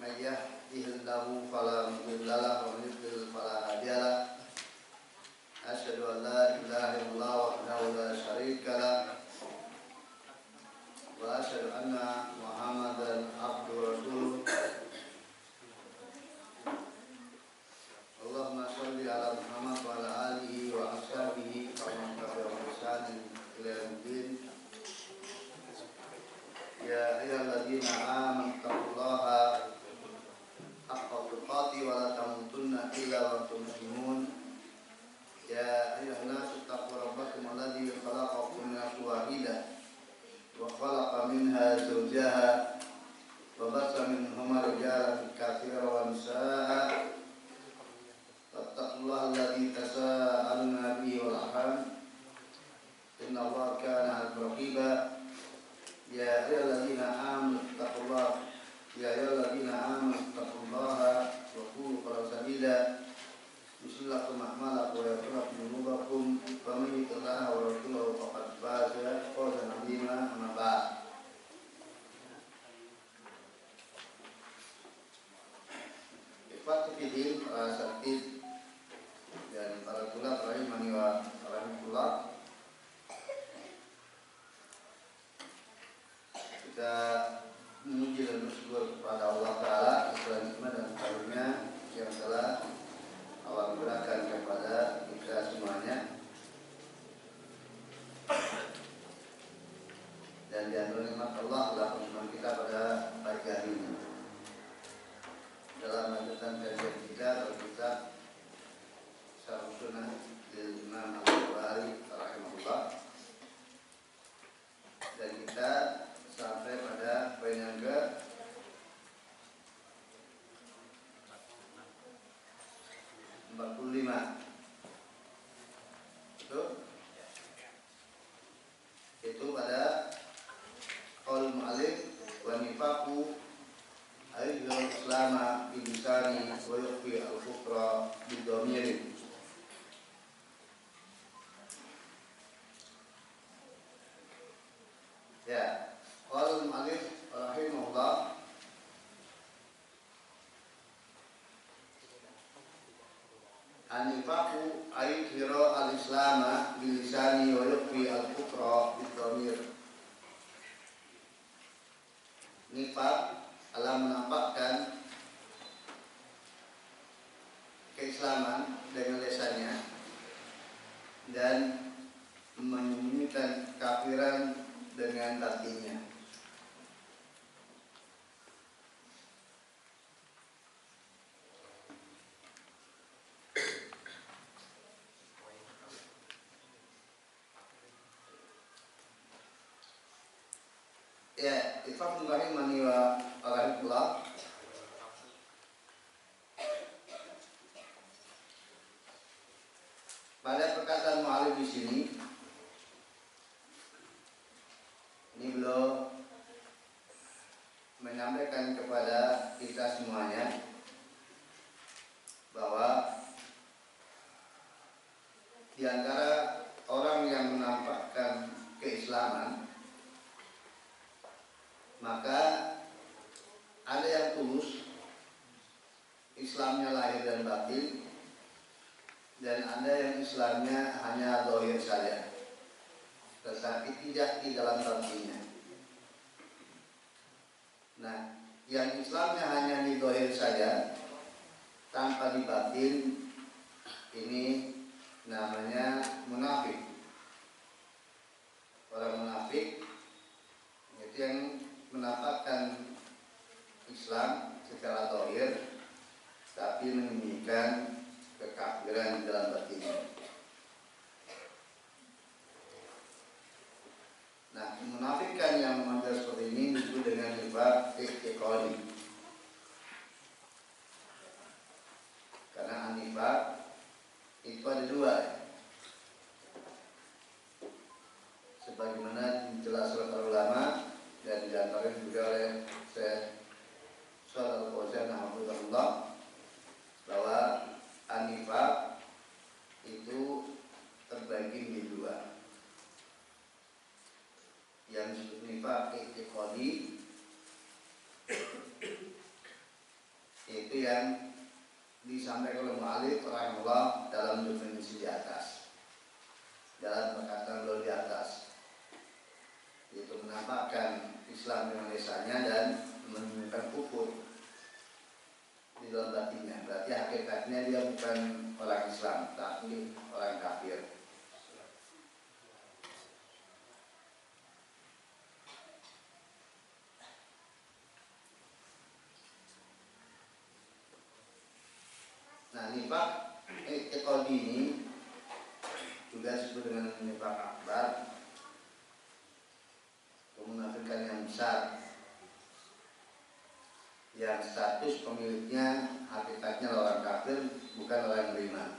من يهده الله فلا مضل له ومن يضلل فلا هادي له أشهد أن لا إله إلا الله وحده لا شريك له وأشهد أن محمدا عبده ورسوله اللهم صل على محمد وعلى آله وأصحابه ومن تبعهم بإحسان إلى يوم الدين يا أيها الذين آمنوا اتقوا الله حق تقاته ولا تموتن إلا وأنتم مسلمون يا أيها الناس اتقوا ربكم الذي خلقكم من نفس واحدة وخلق منها زوجها وبث منهما رجالا كثيرا ونساء واتقوا الله الذي تساءلون به والأرحام إن الله كان عليكم رقيبا يا أيها الذين آمنوا اتقوا الله وقولوا قولا سديدا يصلح لكم أعمالكم ويغفر لكم ذنوبكم ومن يطع الله ورسوله فقد فاز فوزا عظيما أما بعد Ikhwati fiddin, para sakit dan para tulab rahimani wa rahmatullah. Kita memuji dan bersyukur kepada Allah Ta'ala atas nikmat dan karunia yang telah Allah berikan kepada kita semuanya. Dan di antara nikmat Allah adalah kunjungan kita pada pagi hari ini. Dalam lanjutan kajian kita dalam kitab Syarh Sunnah lil Imam Al-Bukhari rahimahullah. Dan kita sampai pada poin yang ke 45. Itu pada qaul mu'allif wa nifaqu ayyul islama bilisani wa yukhfi al-kufra bidhamir. Ya, qaul mu'allif rahimahullah an-nifaqu ayyul al-islama bilisani wa yukhfi al-kufra bidhamir. Nifaq adalah menampakkan keislaman dengan lisannya dan menyembunyikan kekafiran dengan batinnya. Ya, Ifam rahimani wa rahmatullah. Pada perkataan mu'allif di sini, ini beliau menyampaikan kepada kita semuanya bahwa di antara orang yang menampakkan keislaman, maka ada yang tulus, Islamnya lahir dan batin, dan ada yang Islamnya hanya zahir saja, tetapi tidak di dalam batinnya. Nah, yang Islamnya hanya di zahir saja, tanpa di batin, ini namanya munafik. Orang munafik itu yang menampakkan Islam secara zahir tapi menyembunyikan kekafiran di dalam batinnya. Nah, menafikan yang model seperti ini disebut dengan nifaq i'tiqadi. Karena nifaq itu ada dua, sebagaimana dijelaskan oleh ulama dan diantaranya juga oleh Syekh Shalal Fauzan hafizahullah, bahwa an-nifaq itu terbagi menjadi dua. Yang disebut nifaq i'tiqadi Itu yang disampaikan oleh mu'alif rahimahullah dalam definisi di atas, dalam perkataan beliau di atas, yaitu menampakkan Islam dengan lisannya dan menunjukkan kufur di dalam batinnya. Berarti hakikatnya dia bukan orang Islam, tapi orang kafir. Nah, nifaq i'tiqadi ini juga disebut dengan nifaq akbar, kemunafikan yang besar, yang status pemiliknya hakikatnya orang kafir, bukan orang beriman.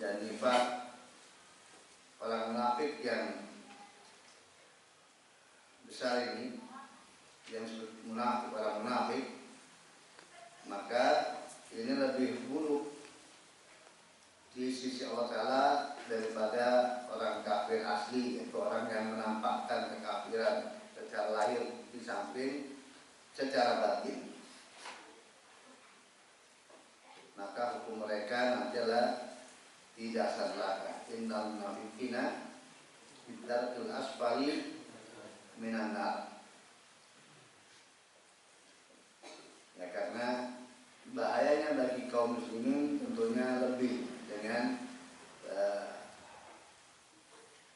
Dan nifaq orang munafik yang besar ini, yang disebut munafik, orang munafik, maka ini lebih buruk di sisi Allah Ta'ala daripada orang kafir asli, yaitu orang yang menampakkan kekafiran secara lahir di samping secara batin. Maka hukum mereka nanti adalah tidak sadlaka innal munafiqina bidarkil asfali minan nar. Ya, karena bahayanya bagi kaum muslimin tentunya lebih dengan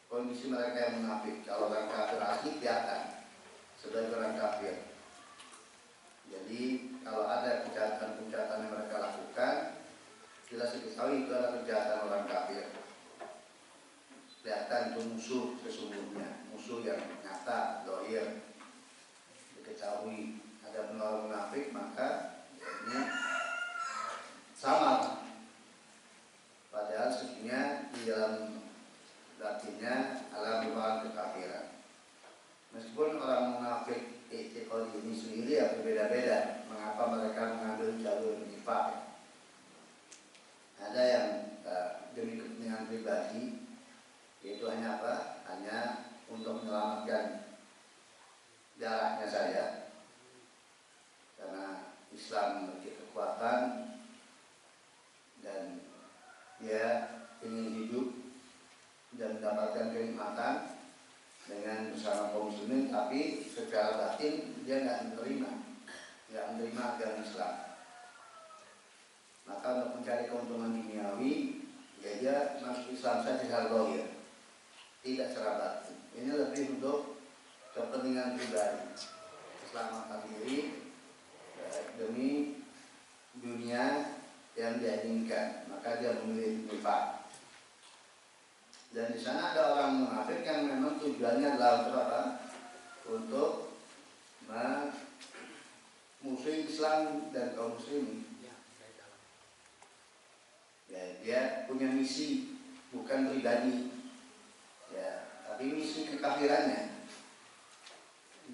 kondisi mereka yang munafik. Kalau orang kafir asli kelihatan sebagai orang kafir. Jadi kalau ada kejahatan-kejahatan yang mereka lakukan, jelas diketahui itu adalah kejahatan orang kafir. Kelihatan itu musuh sesungguhnya, musuh yang nyata, dohir, diketahui. Ada orang munafik, maka ini sama, padahal sesungguhnya di dalam batinnya adalah merupakan kekafiran. Meskipun orang munafik i'tiqadi ini sendiri ya berbeda-beda, mengapa mereka mengambil jalur nifaq. Ada yang demi kepentingan pribadi, yaitu hanya apa? Hanya untuk menyelamatkan darahnya saya, karena Islam memiliki kekuatan dan dia ingin hidup dan mendapatkan kenikmatan dengan bersama kaum muslimin, tapi secara batin dia nggak menerima agama Islam. Maka untuk mencari keuntungan duniawi, dia masuk Islam saja secara zahir, tidak secara batin. Ini lebih untuk kepentingan pribadi, keselamatan diri demi dunia yang dia inginkan, maka dia memilih nifaq. Dan di sana ada orang munafik yang memang tujuannya adalah untuk apa? Untuk memusuhi Islam dan kaum muslimin. Ya, dia punya misi, bukan pribadi, ya, tapi misi kekafirannya.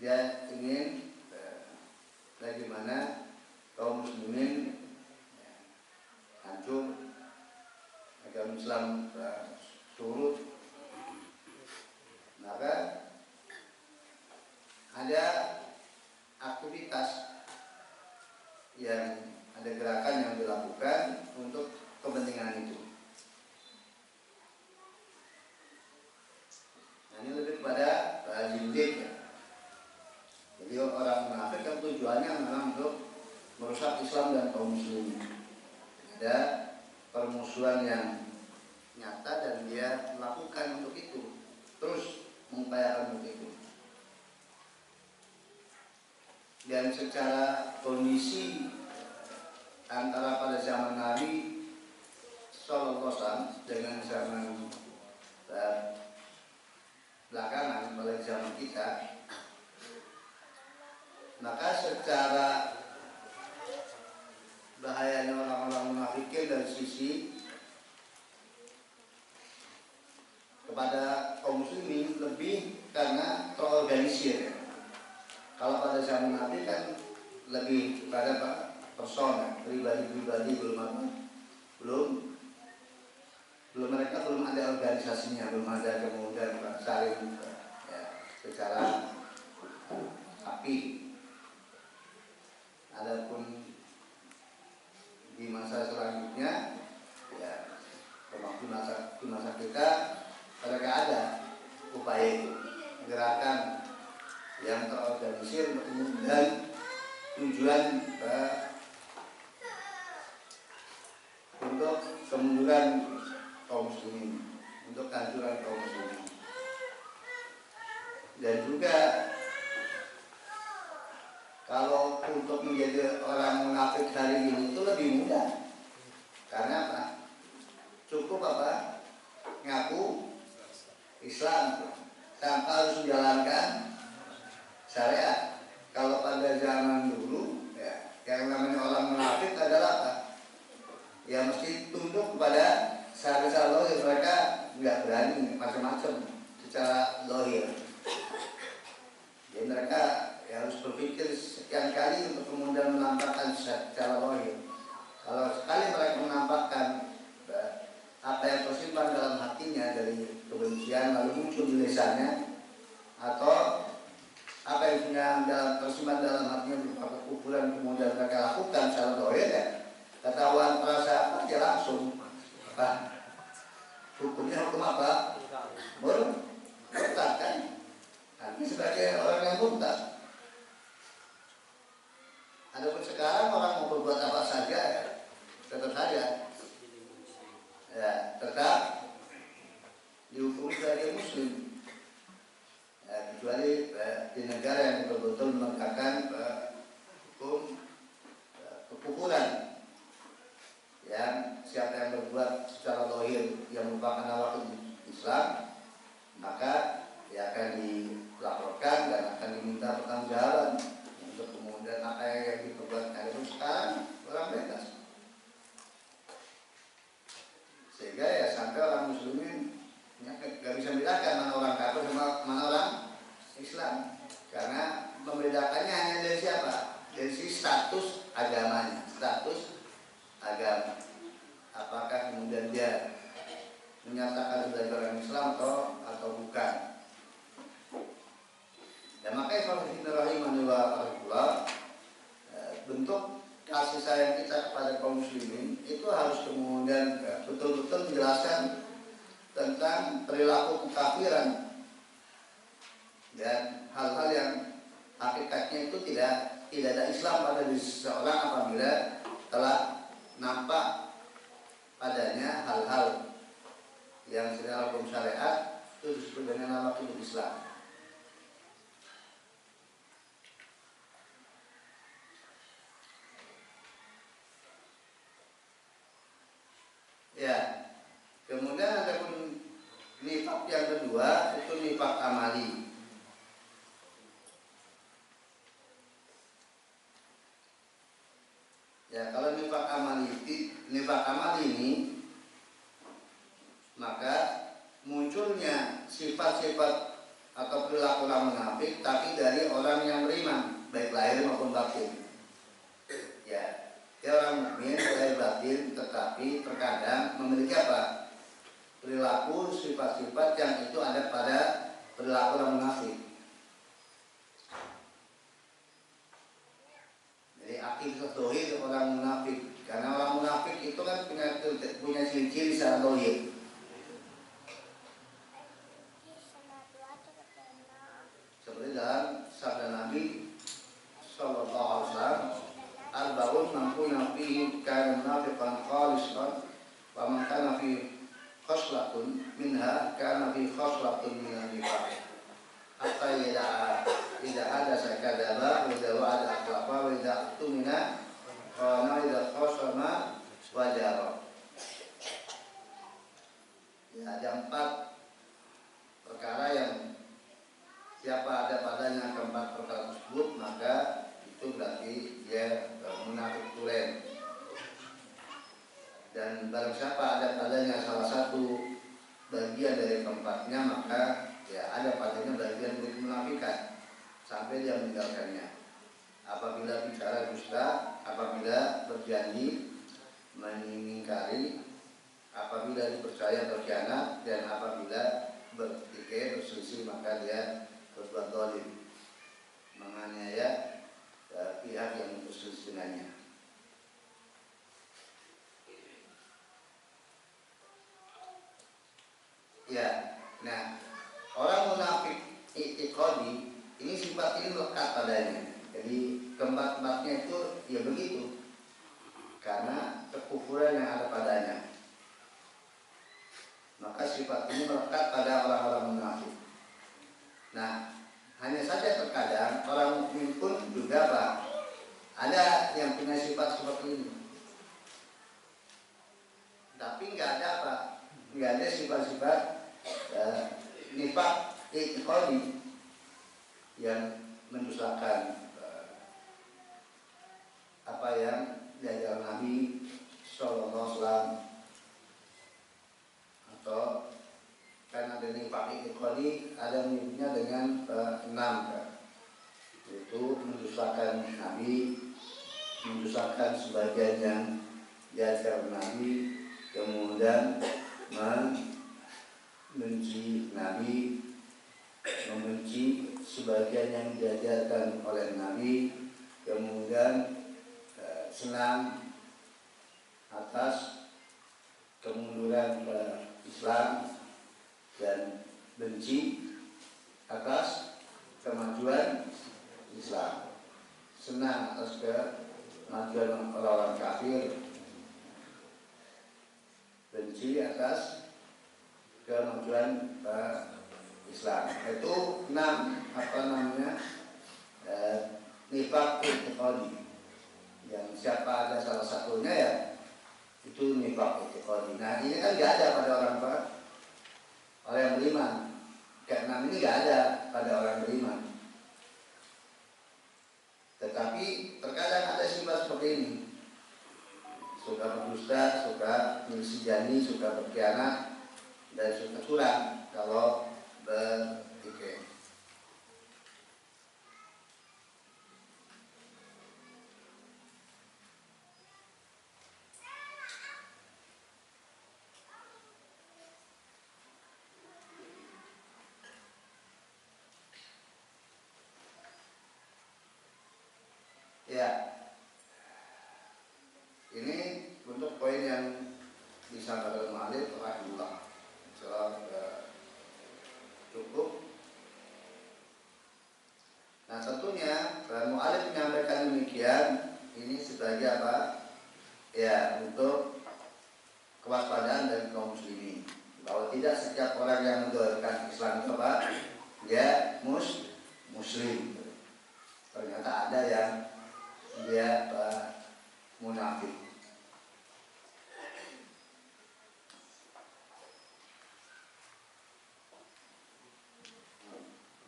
Dia ingin bagaimana kaum muslimin hancur, agama Islam turut. Maka ada aktivitas yang ada gerakan yang dilakukan untuk kepentingan itu. Nah, ini lebih kepada zindik. Jadi orang munafik kan tujuannya memang untuk merusak Islam dan kaum muslimin. Ada permusuhan yang nyata dan dia melakukan untuk itu, terus mengupayakan untuk itu. Dan secara kondisi antara pada zaman Nabi Sallallahu Alaihi Wasallam dengan zaman belakangan, pada zaman kita, maka secara bahayanya orang-orang munafikin dari sisi kepada kaum muslimin lebih karena terorganisir. Kalau pada zaman Nabi kan lebih pada persona, pribadi-pribadi, belum mereka belum ada organisasinya, belum ada kemudian saling secara api. Adapun itu gerakan yang terorganisir dan tujuan untuk kemunduran kaum muslimin, untuk kehancuran kaum muslimin. Dan juga kalau untuk menjadi orang munafik hari ini itu lebih mudah. Karena apa? Cukup apa? Ngaku Islam tanpa harus menjalankan syariat. Kalau pada zaman dulu ya, yang namanya orang munafik adalah apa? Ya mesti tunduk kepada syariat lohir. Mereka nggak berani macam-macam secara lohir. Jadi mereka ya harus berpikir sekian kali untuk kemudian menampakkan secara lohir. Kalau sekali mereka menampakkan apa yang tersimpan dalam hatinya dari kebencian lalu muncul di lisannya, atau apa yang tersimpan dalam hatinya berupa kekufuran kemudian mereka lakukan secara dohir, ya ketahuan perasa apa dia langsung apa hukumnya hukum apa? Murtad kan? Nanti sebagai orang yang murtad. Adapun sekarang orang mau berbuat apa saja ya, tetap saja ya tetap dihukumi sebagai muslim ya, kecuali di negara yang betul-betul menegakkan hukum kekufuran, yang siapa yang berbuat secara zahir yang merupakan nawaqid Islam maka ya akan dilaporkan dan akan diminta pertanggungjawaban untuk kemudian apa yang diperbuat. Adapun sekarang orang bebas. Sehingga ya sampai orang muslimin nggak bisa membedakan mana orang kafir sama mana orang Islam, karena membedakannya hanya dari siapa? Dari si status agamanya, status agama. Apakah kemudian dia menyatakan sebagai orang Islam atau bukan? Dan makanya bentuk kasih sayang kita kepada kaum muslimin itu harus kemudian betul-betul menjelaskan tentang perilaku kekafiran dan hal-hal yang hakikatnya itu tidak ada Islam pada diri seseorang apabila telah nampak padanya hal-hal yang secara hukum syariat itu disebut dengan nama hidup Islam. Ya, kemudian ada pun nifak yang kedua itu nifak amali. Ya, kalau nifak amali ini maka munculnya sifat-sifat atau perilaku orang munafik tapi dari orang yang beriman baik lahir maupun batin. Ya, dia orang mukmin lahir batin tetapi terkadang memiliki apa? Perilaku sifat-sifat yang itu ada pada perilaku orang munafik. Jadi akidah dohir orang munafik, karena orang munafik itu kan punya ciri-ciri secara dohir. Seperti dalam sabda Nabi Sallallahu Alaihi Wasallam, al-baun mampunya fihi kana munafiqan khalisan wa man kana fi khoslatun minha kana fi khoslatun minan nifaq hatta idza hadasa kadaba wa idza wa'ada akhlafa wa idza tumina wa idza khosama wajara. Ya, ada 4 perkara yang siapa ada padanya keempat perkara tersebut maka itu berarti dia munafik tulen. Dan barang siapa ada padanya salah satu bagian dari keempatnya maka ya ada padanya bagian dari kemunafikan sampai dia meninggalkannya. Apabila bicara dusta, apabila berjanji mengingkari, apabila dipercaya berkhianat, dan apabila bertikai berselisih maka dia berbuat zalim, menganiaya pihak yang berselisih dengannya. Ya, nah orang munafik i'tiqadi, ini sifat ini melekat padanya. Jadi keempat-empatnya itu ya begitu, karena kekufuran yang ada padanya. Maka sifat ini melekat pada orang-orang munafik. Nah, hanya saja terkadang orang mukmin pun juga Pak, ada yang punya sifat seperti ini. Tapi nggak ada Pak, nggak ada sifat-sifat nifaq i'tiqadi yang mendustakan apa yang diajar Nabi Sallallahu Alaihi Wasallam, atau karena ada nifaq i'tiqadi ada menyebutnya dengan 6, yaitu mendustakan Nabi, mendustakan sebagian yang diajar Nabi, kemudian membenci Nabi, membenci sebagian yang diajarkan oleh Nabi, kemudian senang atas kemunduran Islam dan benci atas kemajuan Islam, senang atas kemajuan orang-orang kafir, benci atas kemajuan Islam. Itu 6 nifaq i'tiqadi. Yang siapa ada salah satunya ya itu nifaq i'tiqadi. Nah, ini kan nggak ada pada orang yang beriman. Ke-6 ini nggak ada pada orang beriman. Tetapi terkadang ada sifat seperti ini. Suka berdusta, suka menyisihani, suka berkhianat, dan suka curang kalau berpikir. Ya, ini untuk poin yang disampaikan Malik rahimahullah. Cukup. Nah, tentunya Mu'alif menyampaikan demikian ini sebagai apa? Ya, untuk kewaspadaan dari kaum muslimin, bahwa tidak setiap orang yang mendoakan Islam itu apa? Dia muslim. Ternyata ada yang dia munafik.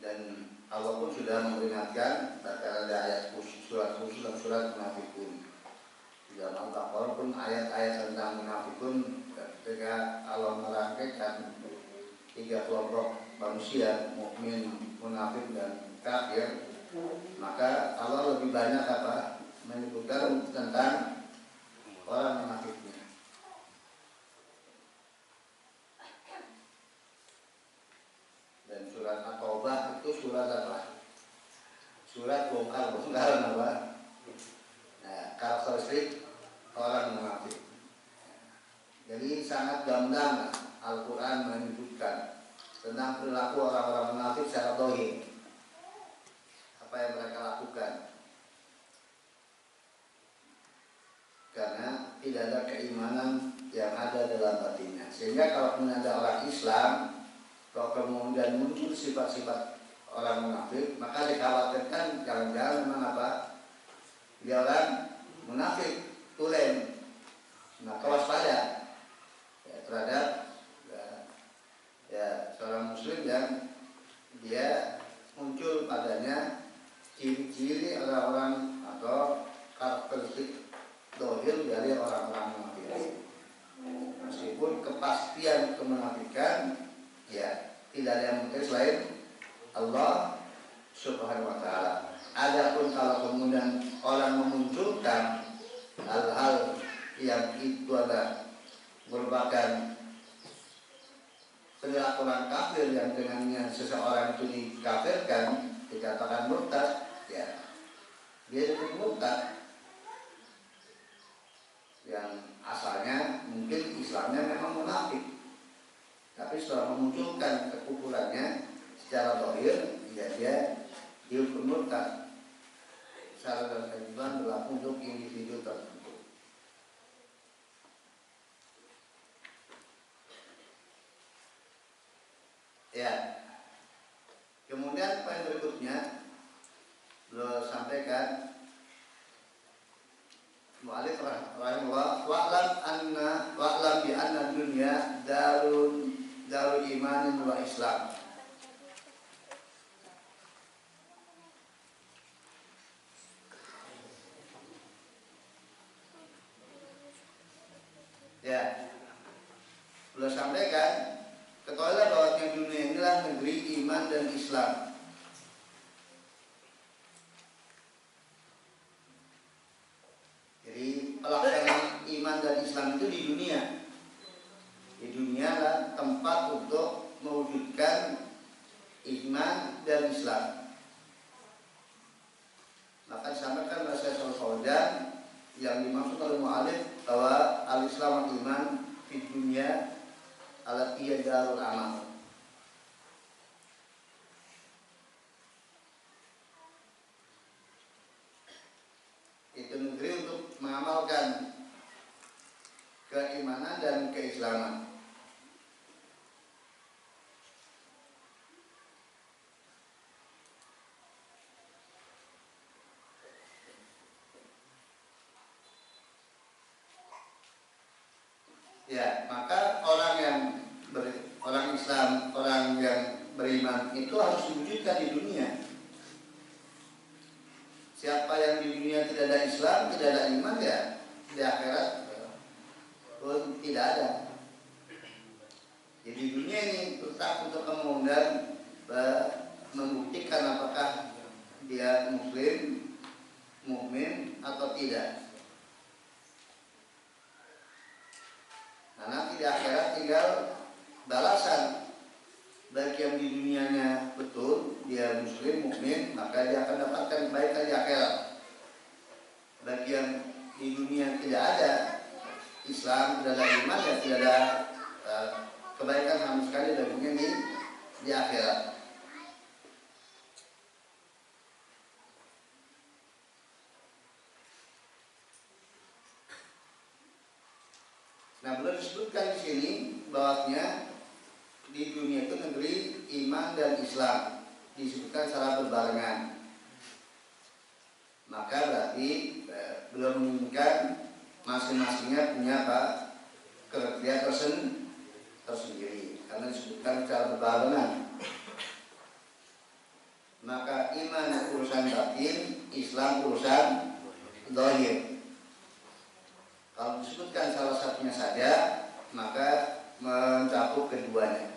Dan Allah pun sudah memperingatkan, bahkan ada ayat khusus, surat khusus dan surat munafikun. Di dalam Al-Baqarah pun ayat-ayat tentang munafikun, ketika Allah merangkaikan 3 kelompok manusia, mukmin, munafik dan kafir, maka Allah lebih banyak apa? Menyebutkan tentang orang munafiknya. Dan surat At-Taubah itu surat apa? Surat bongkar-bongkaran apa? Nah, karakteristik orang munafik. Jadi sangat gamblang Al-Quran menyebutkan tentang perilaku orang-orang munafik secara zahir, apa yang mereka lakukan, karena tidak ada keimanan yang ada dalam batinnya. Sehingga kalau kemudian ada orang Islam, kalau kemudian muncul sifat-sifat orang munafik, maka dikhawatirkan jangan-jangan memang apa? Dia orang munafik tulen. Maka waspada ya, terhadap seorang muslim yang dia muncul padanya ciri-ciri orang-orang atau karakteristik dohir dari orang-orang munafik. Meskipun kepastian kemunafikan ya tidak ada yang mungkin selain Allah Subhanahu wa ta'ala. Adapun kalau kemudian orang memunculkan hal-hal yang itu adalah merupakan perilaku orang kafir yang dengannya seseorang itu dikafirkan, dikatakan murtad, ya dia disebut murtad, yang asalnya mungkin Islamnya memang munafik, tapi setelah memunculkan kekufurannya secara dohir, ya dia dihukum murtad. Syarat dan kewajiban berlaku untuk individu tertentu. Ya. Kemudian poin berikutnya beliau sampaikan mu'alif rahimahullah wa'lam bi anna dunya darul imanin wa islam. Ya, beliau sampaikan ketahuilah bahwa dunia inilah negeri iman dan Islam. Jadi pelaksanaan iman dan Islam itu di dunia. Di dunia lah tempat untuk mewujudkan iman dan Islam. Maka disampaikan oleh Syekh Al-Fauzan yang dimaksud oleh mu'alif bahwa al-Islam iman di dunia alati darul amal. Itu negeri untuk mengamalkan keimanan dan keislaman. Ya, maka orang Islam, orang yang beriman itu harus diwujudkan di dunia. Siapa yang di dunia tidak ada Islam, tidak ada iman, ya di akhirat pun tidak ada. Jadi dunia ini tetap untuk kemudian membuktikan apakah dia muslim, mukmin atau tidak. Nah, nanti di akhirat tinggal balasan. Bagi yang di dunianya betul, dia muslim, mukmin, maka dia akan dapatkan kebaikan di akhirat. Bagi yang di dunia tidak ada Islam, tidak ada iman, ya tidak ada kebaikan sama sekali baginya di akhirat. Nah, belum disebutkan di sini bahwasanya di dunia itu negeri iman dan Islam, disebutkan secara berbarengan. Maka berarti belum menginginkan masing-masingnya punya kriteria tersendiri, karena disebutkan secara berbarengan. Maka iman urusan batin, Islam urusan zahir. Kalau disebutkan salah satunya saja, maka mencakup keduanya.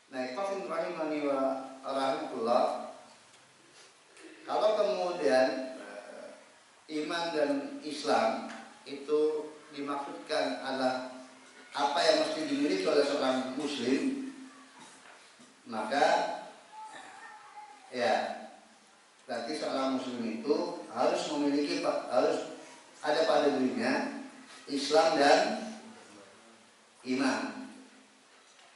Nah, ikhwan rahimani wa rahmatullah. Kalau kemudian iman dan Islam itu dimaksudkan adalah apa yang mesti dimiliki oleh seorang muslim, maka ya berarti seorang muslim itu harus ada pada dirinya Islam dan iman.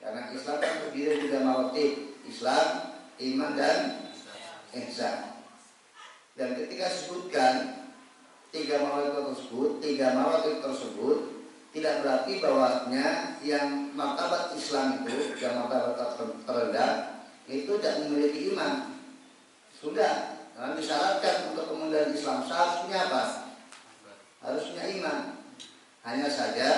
Karena Islam kan terdiri dari maratib, Islam, iman dan ihsan. Dan ketika disebutkan tiga maratib tersebut tidak berarti bahwasanya yang martabat Islam itu, yang martabat terendah itu tidak memiliki iman. Sudah, karena disyaratkan untuk kemudian Islam seharusnya apa? Harusnya iman. Hanya saja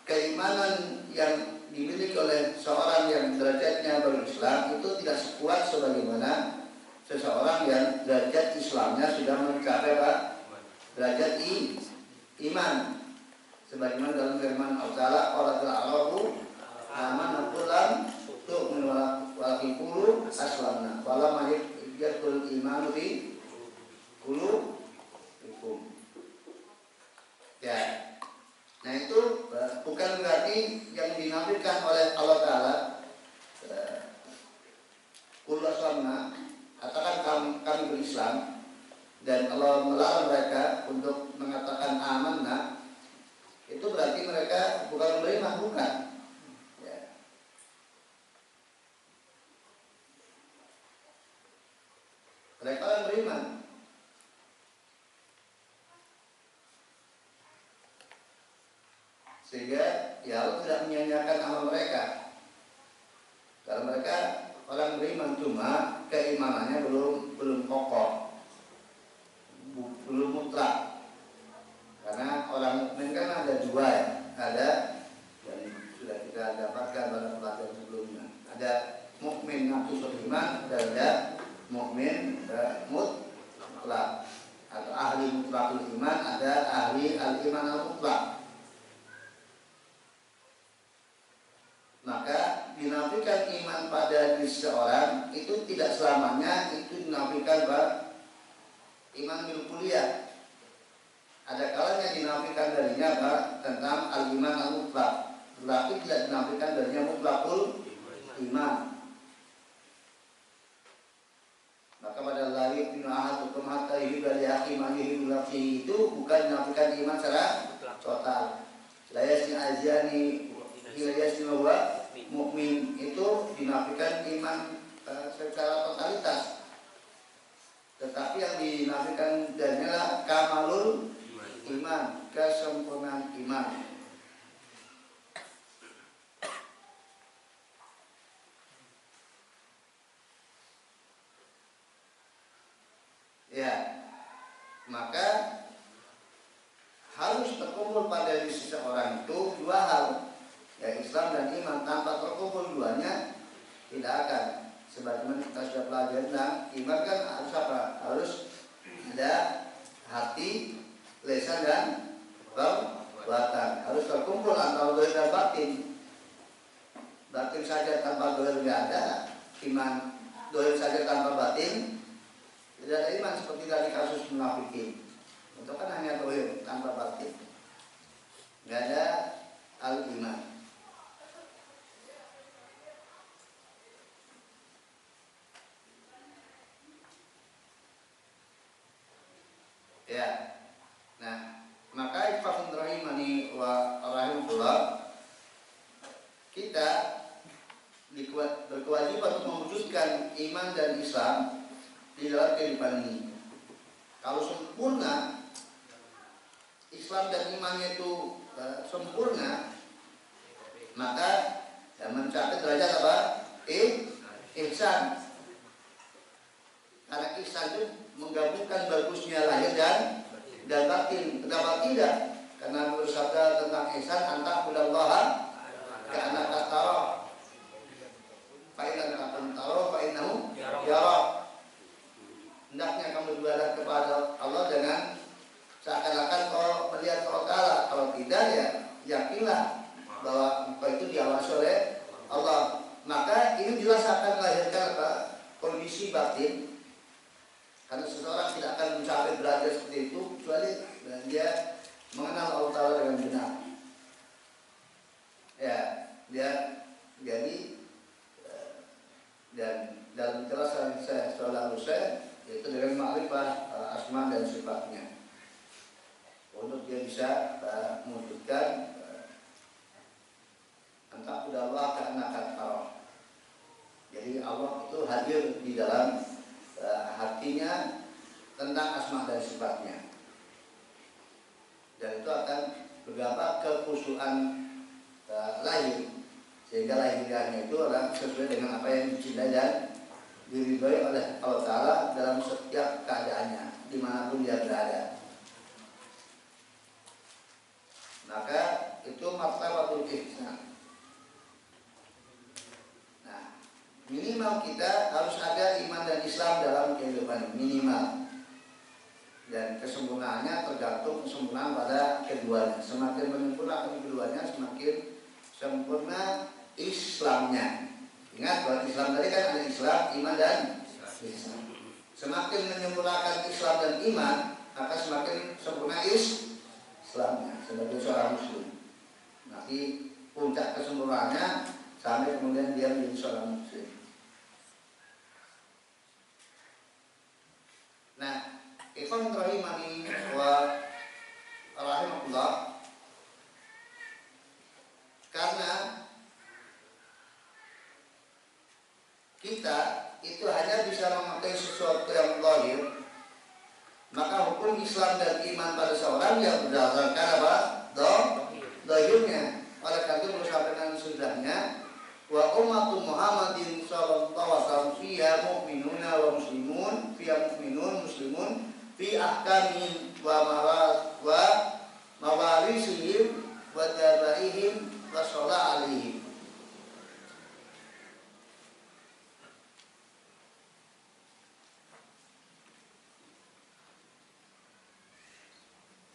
keimanan yang dimiliki oleh seorang yang derajatnya berislam itu tidak sekuat sebagaimana seseorang yang derajat Islamnya sudah mencapai derajat iman. Sebagaimana dalam firman Allah Ta'ala, amanah kulam tu'minu wa qulu aslamna wala mahidyatul iman fi qulubikum. Ya. Nah, itu bukan berarti yang dinafikan oleh Allah Ta'ala Islam dan Allah melarang mereka untuk mengatakan amanna, itu berarti mereka bukan beriman, bukan. Ya. Mereka orang beriman. Sehingga ya Allah tidak menyia-nyiakan amal mereka. Kalau mereka orang beriman, cuma keimanannya belum kokoh, belum mutlak. Karena orang mukmin kan ada dua ya, ada yang sudah kita dapatkan pada pelajaran sebelumnya. Ada mukmin nafsu beriman, dan ada mukmin mutlak atau ahli mutlakul iman, ada ahli al-iman al-mutlak. Maka dinafikan iman pada diri seseorang itu tidak selamanya itu dinafikan iman bil kuliah. Ada kalanya dinafikan darinya tentang al-iman al-mutlak, tetapi tidak dinafikan darinya mutlakul iman. Maka pada lahir bin ahadukum hatta yuhibba li akhihi ma yuhibbu li nafsihi itu bukan dinafikan iman secara total. La yasni azani ila yasni huwa mukmin, itu dinafikan iman secara totalitas. Tetapi yang dinafikan darinya adalah kamalul iman, kesempurnaan iman. Ya, maka harus terkumpul pada diri seseorang itu dua hal, ya Islam dan iman. Tanpa terkumpul duanya tidak akan. Sebagaimana kita sudah pelajari tentang iman kan harus apa? Harus ada hati, lisan dan perbuatan. Harus terkumpul antara zahir dan batin. Batin saja tanpa zahir tidak ada iman. Zahir saja tanpa batin tidak ada iman, seperti tadi kasus munafikin. Itu kan hanya zahir tanpa batin. Tidak ada al-iman. Ya, nah maka ikhwafun rahimani wa rahimullah, kita berkewajiban untuk mewujudkan iman dan Islam di dalam kehidupan ini. Kalau sempurna Islam dan imannya itu sempurna, maka mencapai derajat apa? Ihsan. Karena ihsan itu menggabungkan bagusnya lahir dan batin. Kenapa tidak? Karena menurut sabda tentang ihsan, anta'budallaha ka'annaka tara, fa in lam takun tara fa innahu yara. Hendaknya kamu beribadah kepada Allah dengan seakan-akan kau melihat Allah Ta'ala. Kalau tidak, ya yakinlah bahwa engkau itu diawasi oleh Allah. Maka ini jelas akan melahirkan kondisi batin. Karena seseorang tidak akan mencapai derajat seperti itu kecuali dia mengenal Allah Ta'ala dengan benar. Ya, dia jadi dan dalam penjelasan saya lalu yaitu dengan ma'rifah asma dan sifatnya, untuk dia bisa mewujudkan anta'budallaha ka'annaka tarahu. Jadi Allah itu hadir di dalam hatinya tentang asma dan sifatnya, dan itu akan berdampak kekhusyuan lahir, sehingga lahiriahnya itu adalah sesuai dengan apa yang dicintai dan diridhoi oleh Allah Ta'ala dalam setiap keadaannya, dimanapun dia berada. Maka itu martabatul ihsan. Minimal kita harus ada iman dan Islam dalam kehidupan, minimal. Dan kesempurnaannya tergantung kesempurnaan pada keduanya. Semakin menyempurnakan keduanya, semakin sempurna Islamnya. Ingat bahwa Islam tadi kan ada Islam, iman dan Islam. Semakin menyempurnakan Islam dan iman, maka semakin sempurna Islamnya sebagai seorang Muslim. Nanti puncak kesempurnaannya sampai kemudian dia menjadi seorang Muslim. rahimani wa rahimakumullah, karena kita itu hanya bisa memakai sesuatu yang zahir, maka hukum Islam dan iman pada seorang yang berdasarkan apa? Zahirnya. Oleh karena itu bersabda sudahnya wa ummatu Muhammadin sallallahu alaihi wasallam fiha mu'minuna wa muslimun, fiha mu'minun muslimun fi ahkamihim wa mawarisihim wa dabaihim wa sholat alaihim.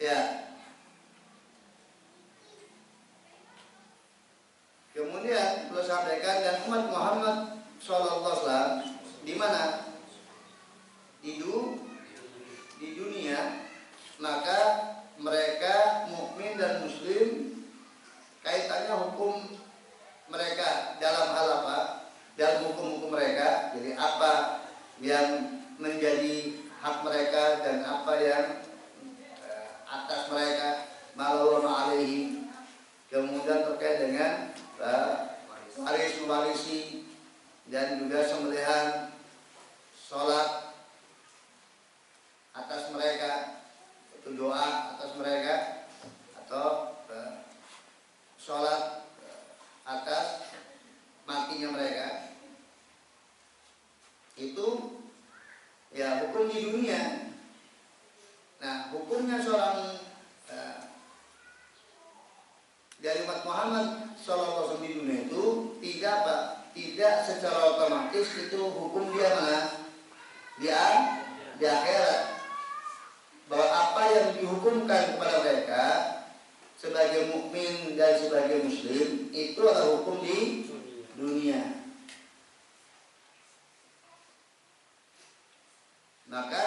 Ya. Kemudian beliau sampaikan dan umat Muhammad sallallahu alaihi wasallam di mana? Di dunia, maka mereka mukmin dan muslim, kaitannya hukum mereka dalam hal apa? Dalam hukum-hukum mereka. Jadi apa yang menjadi hak mereka dan apa yang atas mereka, malu alaihi. Kemudian terkait dengan waris mewarisi dan juga sembelihan, sholat atas mereka, itu doa atas mereka, atau sholat atas matinya mereka. Itu ya hukum di dunia. Nah, hukumnya seorang dari umat Muhammad sallallahu alaihi wasallam di dunia itu tidak apa? Tidak secara otomatis itu hukum dia mana? Di akhirat. Bahwa apa yang dihukumkan kepada mereka sebagai mukmin dan sebagai muslim itu adalah hukum di dunia. Maka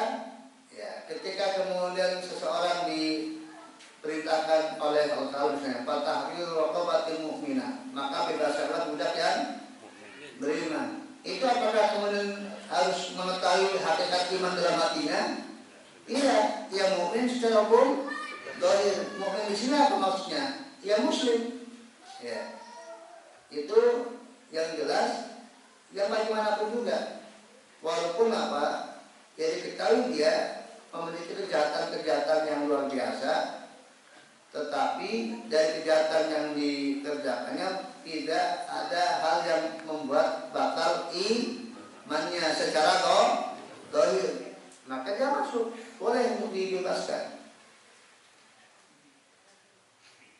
ya ketika kemudian seseorang diperintahkan oleh Allah Ta'ala misalnya fatahriru raqabatin mu'minah, maka bebaskanlah budak yang beriman. Itu apakah kemudian harus mengetahui hakikat iman dalam hatinya? Iya, yang mukmin secara hukum zahir. Mukmin di sini apa maksudnya? Ya muslim. Ya. Itu yang jelas, yang bagaimanapun juga. Walaupun apa? Ya diketahui dia memiliki kejahatan-kejahatan yang luar biasa, tetapi dari kejahatan yang dikerjakannya tidak ada hal yang membuat batal imannya secara zahir. Maka dia masuk, boleh untuk dibebaskan.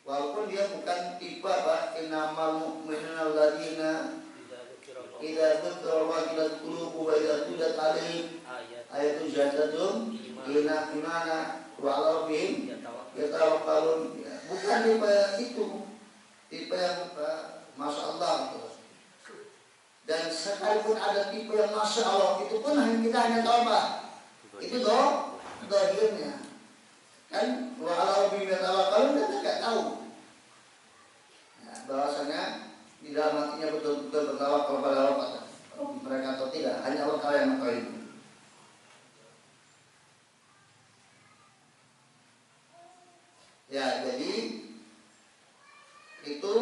Walaupun dia bukan tipe apa, innamal mu'minuna alladzina idza dzukira wajilat qulubuhum wa idza tuliyat alaihim ayatun zadatum imana wa 'ala rabbihim yatawakkalun. Bukan tipe itu, tipe yang masya Allah gitu. Dan sekalipun ada tipe yang masya Allah, itu pun kita hanya tahu apa? Itu zahirnya. Kan wa 'ala rabbihim yatawakkalun kita tidak tahu. Nah, bahwasanya di dalam hatinya betul-betul bertawakal kepada Allah mereka atau tidak, hanya Allah Ta'ala yang mengetahui. Ya, jadi itu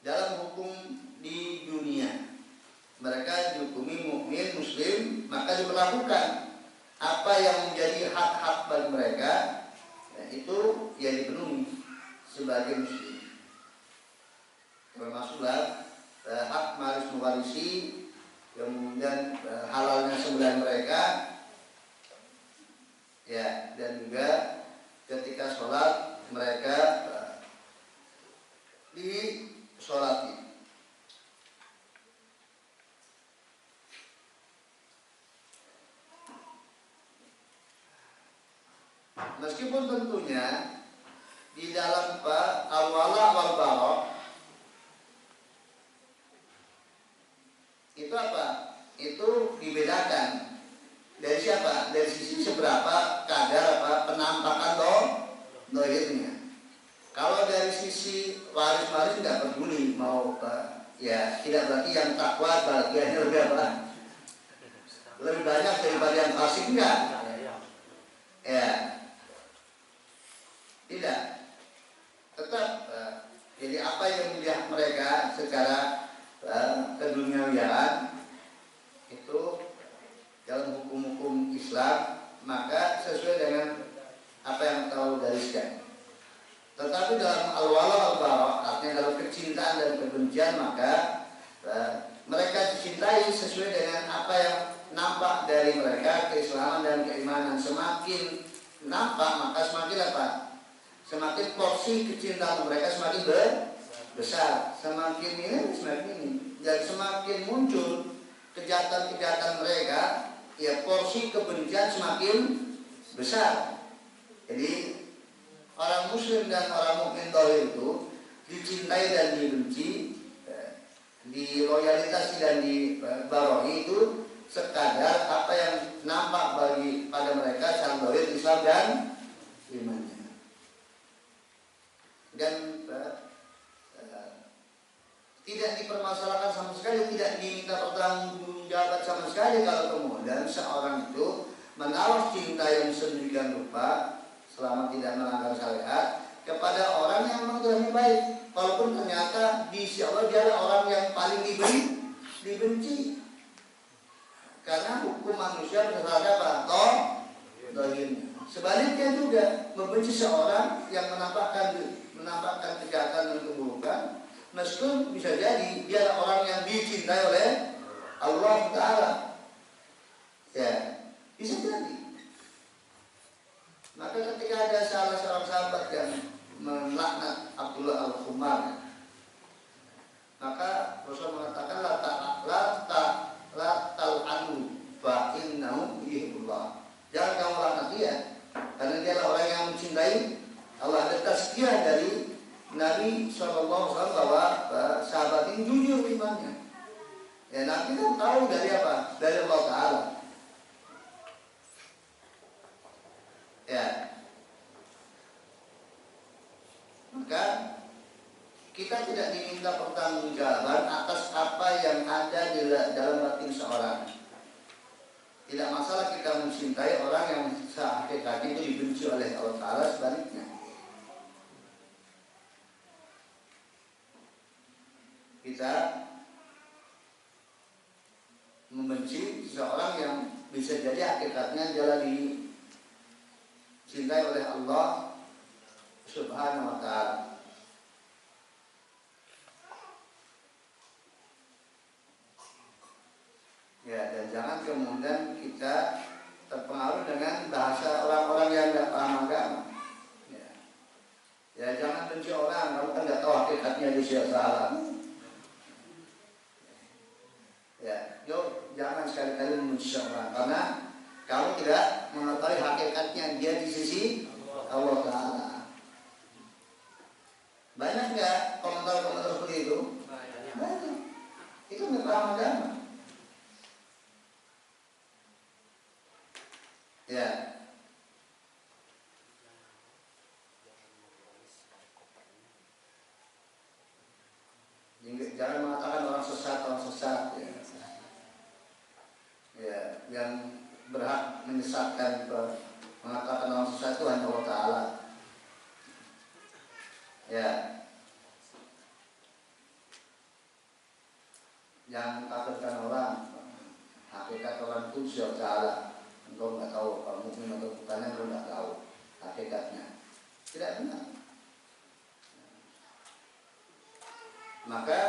dalam hukum di dunia. Mereka dihukumi mukmin muslim, maka diberlakukan apa yang menjadi hak-hak bagi mereka, dan itu yang dipenuhi sebagai muslim. Termasuklah hak waris mewarisi, kemudian halalnya sembelihan mereka, ya, dan juga ketika sholat mereka disolati. Meskipun tentunya di dalam al-wala wal bara itu apa? Itu dibedakan dari siapa? Dari sisi seberapa kadar apa penampakan zahirnya. Kalau dari sisi waris tidak peduli mau ya tidak berarti yang takwa bagiannya lebih apa? Lebih banyak daripada yang fasik enggak. Ya, tidak. Tetap jadi apa yang dilihat mereka secara keduniawian itu dalam hukum-hukum Islam, maka sesuai dengan apa yang tahu gariskan. Tetapi dalam al-wala al-bara, artinya dalam kecintaan dan kebencian, maka mereka dicintai sesuai dengan apa yang nampak dari mereka, keislaman dan keimanan. Semakin nampak, maka semakin apa? Semakin porsi kecintaan mereka semakin besar. Semakin ini, semakin ini. Dan semakin muncul kejahatan-kejahatan mereka, ya porsi kebencian semakin besar. Jadi orang muslim dan orang mukmin tauhid itu dicintai dan dibenci, diloyalitasi dan dibawahi itu sekadar apa yang nampak bagi pada mereka dalam tauhid Islam dan imannya. Dan tidak dipermasalahkan sama sekali, tidak diminta pertanggungjawaban sama sekali kalau kemudian seorang itu menaruh cinta yang sedemikian rupa selama tidak melanggar syariat kepada orang yang memang baik, walaupun ternyata di sisi Allah dia adalah orang yang paling dibenci. Karena hukum manusia berdasarkan apa? Dohirnya. Sebaliknya juga membenci seorang yang menampakkan kejahatan dan keburukan, meskipun bisa jadi dia adalah orang yang dicintai oleh Allah Ta'ala. Ya, bisa jadi. Maka ketika ada salah seorang sahabat yang melaknat Abdullah Al-Khumar, maka Rasul mengatakan la tal'anu fa innahu yuhibbullah. Jangan kamu laknat dia, karena dia adalah orang yang mencintai Allah. Ada tazkiyah dari Nabi SAW bahwa sahabat ini jujur imannya. Ya, Nabi kan tahu dari apa? Dari Allah Ta'ala. Ya, maka kita tidak diminta pertanggungjawaban atas apa yang ada di dalam batin seorang. Tidak masalah kita mencintai orang yang hakikatnya itu dibenci oleh Allah Ta'ala, sebaliknya. Kita membenci seseorang yang bisa jadi hakikatnya adalah dicintai oleh Allah Subhanahu wa Ta'ala. Ya, dan jangan kemudian kita terpengaruh dengan bahasa orang-orang yang tidak paham agama. Ya, jangan benci orang, kamu kan nggak tahu hakikatnya dia salah. Ya, jangan sekali-kali membenci orang, karena kamu tidak mengetahui hakikatnya dia di sisi Allah Ta'ala. Banyak nggak komentar-komentar seperti itu? Banyak. Itu nggak paham agama. Ya. Jangan mengatakan orang sesat ya. Ya, yang berhak menyesatkan mengatakan orang sesat itu hanya Allah Ta'ala. Ya. Yang mengkafirkan orang, hakikat orang itu Allah Ta'ala. Engkau nggak tahu kalau mukmin atau bukannya, engkau nggak tahu hakikatnya. Tidak benar. Maka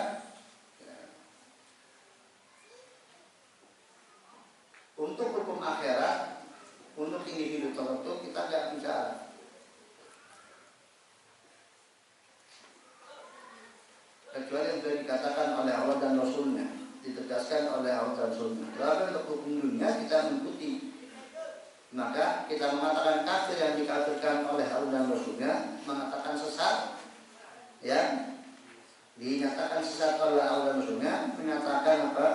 untuk hukum akhirat, untuk individu tertentu kita tidak bicara. Kecuali yang sudah dikatakan oleh Allah dan Rasulnya, ditegaskan oleh Allah dan Rasulnya. Tetapi untuk hukum dunia kita mengikuti. Maka kita mengatakan kafir yang dikafirkan oleh Allah dan Rasulnya, mengatakan sesat, ya, dinyatakan sesat oleh Allah dan Rasulnya, menyatakan apa?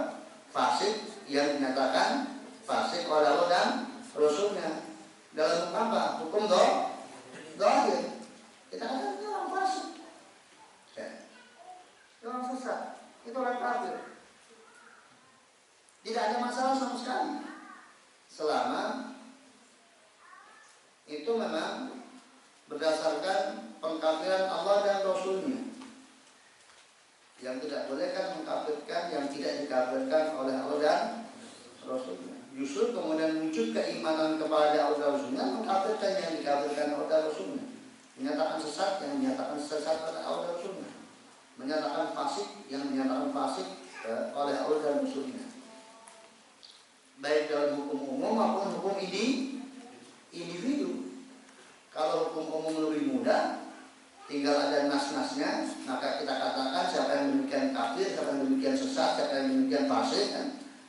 Fasik yang dinyatakan fasik oleh Allah dan Rasulnya. Dalam hukum apa? Hukum dohir. Kita katakan itu orang fasik, ya. Itu orang sesat, itu orang kafir. Tidak ada masalah sama sekali selama itu memang berdasarkan pengkafiran Allah dan Rasulnya. Yang tidak boleh kan mengkafirkan yang tidak dikafirkan oleh Allah dan Rasulnya. Justru kemudian wujud keimanan kepada Allah dan Rasulnya mengkafirkan yang dikafirkan oleh Rasulnya. Menyatakan sesat yang menyatakan sesat oleh Allah dan Rasulnya. Menyatakan fasik yang menyatakan fasik oleh Allah dan Rasulnya. Baik dalam hukum umum maupun hukum individu. Kalau hukum umum lebih mudah, tinggal ada nas-nasnya, maka kita katakan siapa yang demikian kafir, siapa yang demikian sesat, siapa yang demikian fasik, kan?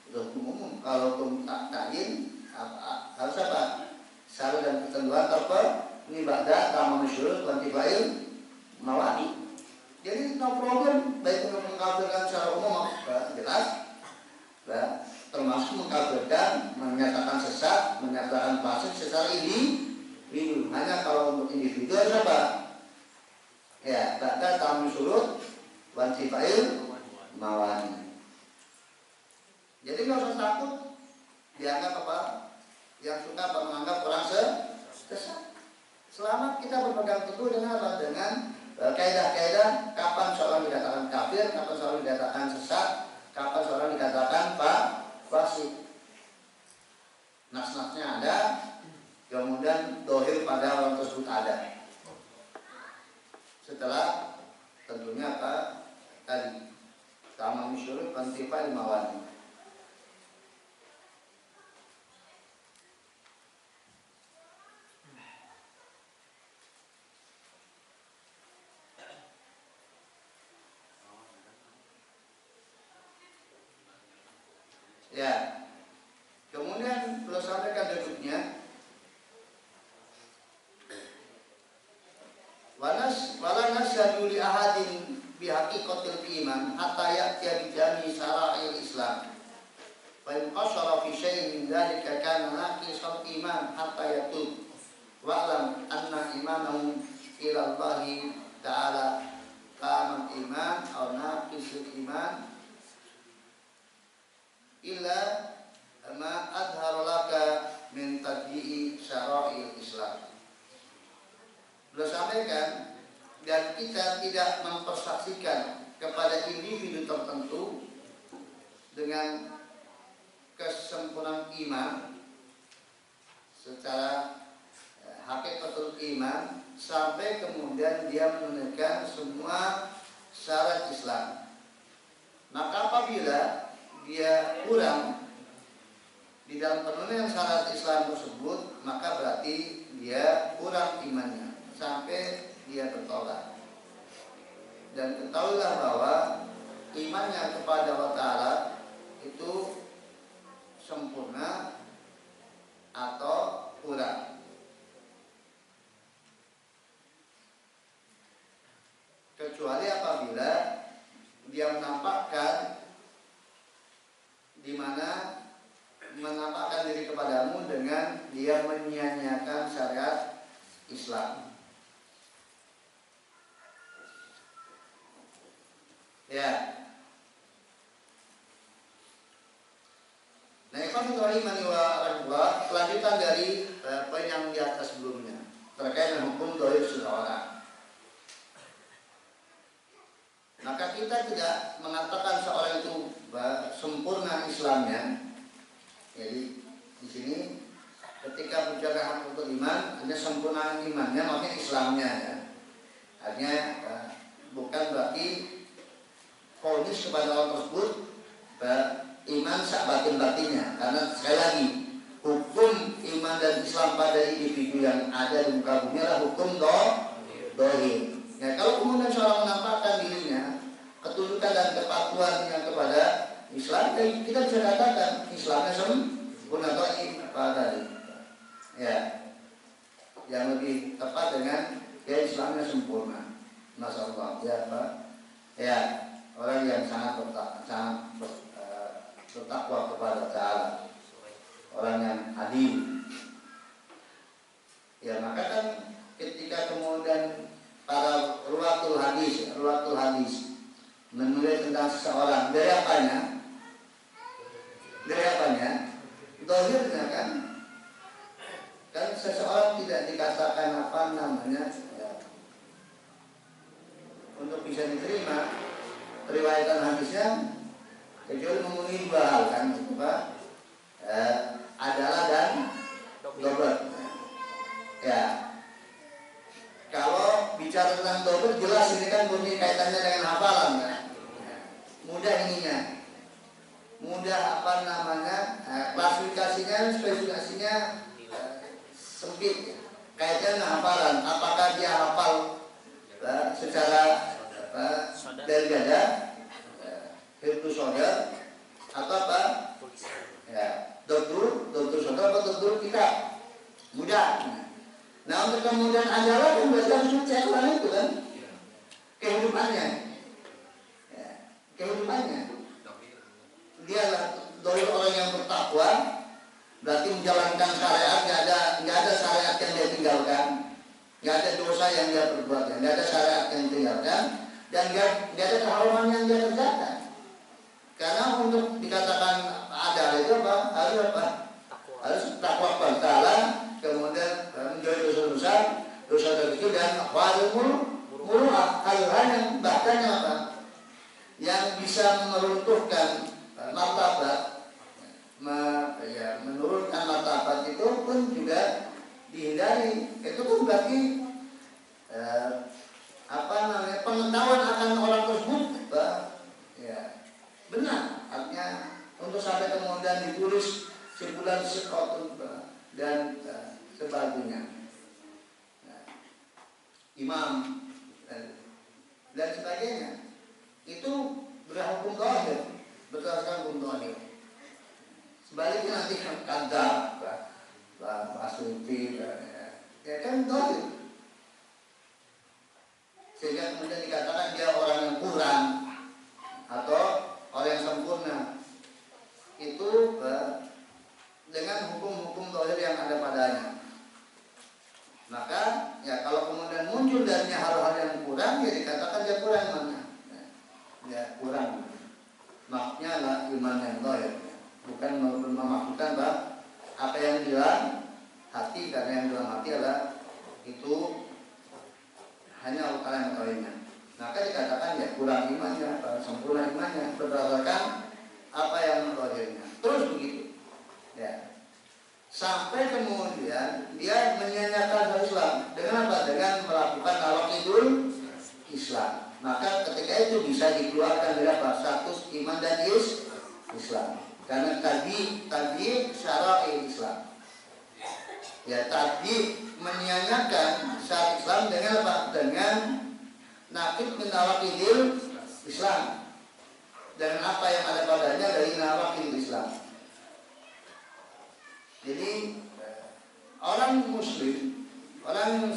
Itu hukum umum. Kalau hukum takyin harus apa? Syarat dan ketentuan ini ba'da tamam syurut wa intifail mawani. Jadi no problem baik untuk mengkafirkan secara umum jelas, termasuk mengkafirkan, menyatakan sesat, menyatakan fasik secara individu. Hanya kalau untuk individu harus apa? Ya, ba'da tamam syurut wa intifail mawani. Jadi nggak usah takut dianggap apa? Yang suka menganggap orang sesat. Selama kita berpegang teguh dengan apa? Dengan kaidah-kaidah kapan seorang dikatakan kafir, kapan seorang dikatakan sesat, kapan seorang dikatakan fasik. Nas-nasnya ada, kemudian dohir pada orang tersebut ada. Setelah tentunya apa? Tadi tamam syurut wantifa mawani. Ya, kemudian beliau sampaikan berikutnya, wala nasyhadu li ahadin bi haqiqatil iman hatta ya'tiya bi jami syara'il Islam. Fa in qasara fi syai'in min dzalika kana naqisal iman hatta yatub. Wa'lam anna imanahu ila Allah ta'ala tamat iman aw naqisul iman illa ma adhara laka min tadbi'i syara'il Islam. Beliau sampaikan, dan kita tidak mempersaksikan kepada individu tertentu dengan kesempurnaan iman secara hakikatul iman sampai kemudian dia menunaikan semua syarat Islam. Maka apabila dia kurang di dalam penuhian syarat Islam tersebut, maka berarti dia kurang imannya sampai dia bertobat. Dan ketahuilah bahwa imannya kepada Allah Ta'ala itu sempurna atau kurang. Kecuali apabila dia menampakkan di mana menampakkan diri kepadamu dengan dia menyia-nyiakan syariat Islam. Ya. Nah, ikhwan rahimani wa rahmatullah, kelanjutan dari poin yang di atas sebelumnya terkait dengan hukum dohir seseorang. Maka kita tidak mengatakan seorang itu sempurna Islamnya. Jadi di sini ketika bicara hakikatul iman, hanya sempurna imannya, maksudnya Islamnya ya. Artinya bukan berarti fonis kepada orang tersebut iman sak batin-batinnya. Karena sekali lagi hukum iman dan Islam pada individu yang ada di muka bumi adalah hukum dohir. Ya, kalau kemudian seorang menampakkan dirinya ketundukan dan kepatuhan yang kepada Islam, kita bisa katakan Islamnya sempurna atau tadi. Ya, yang lebih tepat dengan ya Islamnya sempurna. Masyaallah, ya Pak. Ya, orang yang sangat bertakwa kepada Ta'ala, orang yang adil. Ya, maka kan ketika kemudian para ruwatul hadis menulis tentang seseorang dari apanya? Dohirnya kan seseorang tidak kecuali memenuhi dua hal kan, apa? Adalah dan dobel. Ya. Kalau bicara tentang dobel jelas ini kan murni kaitannya dengan hafalan kan. Mudah ininya. Mudah apa namanya? Klasifikasinya, spesifikasinya sempit. Kaitannya dengan hafalan. Apakah dia hafal secara dari gada, hifdzus shajar atau apa? Ya, dokter shajar atau dokter kitab. Mudah. Nah untuk kemudian adalah kan berarti harus mencari orang itu kan kehidupannya, ya, kehidupannya. Dia dari orang yang bertakwa, berarti menjalankan syariat, nggak ada syariat yang dia tinggalkan, nggak ada dosa yang dia perbuat, nggak ada syariat yang ditinggalkan, dan nggak ada keharaman yang dia kerjakan. Karena untuk dikatakan ada itu apa? Harus apa? Harus takwa kepada Allah. Kemudian menjauhi dosa kecil dan muruah, hal-hal yang bahkan apa? Yang bisa meruntuhkan martabat, menurunkan martabat itu pun juga dihindari. Itu pun berarti pengetahuan akan orang tersebut ya benar. Artinya untuk sampai kemudian ditulis simpulan sekotun dan sebagainya, imam dan sebagainya itu berhukum zahir, berdasarkan hukum zahir. Sebaliknya nanti kadar, asuti, ya kan zahir. Sehingga kemudian dikatakan dia orang yang kurang atau orang yang sempurna itu dengan hukum-hukum zahir yang ada padanya. Maka ya kalau kemudian muncul darinya hal-hal yang kurang, ya dikatakan dia kurang mana? Ya kurang. Maksudnya adalah iman yang zahir, bukan memaksudkan apa yang di dalam hati, karena yang di dalam hati adalah itu hanya Allah yang mengetahuinya. Maka dikatakan ya kurang imannya, sempurna imannya berdasarkan apa yang zahirnya. Terus begitu. Ya. Sampai kemudian dia menyanyikan Islam dengan apa? Dengan melakukan nawaqidul Islam. Maka ketika itu bisa dikeluarkan dari apa? Status iman dan Islam. Karena tadi syara'i Islam. Ya tadi menyanyikan syariat Islam dengan apa? Dengan naqid min nawaqidil Islam. Dan apa yang ada padanya dari nawaqidil Islam. Jadi orang Muslim, orang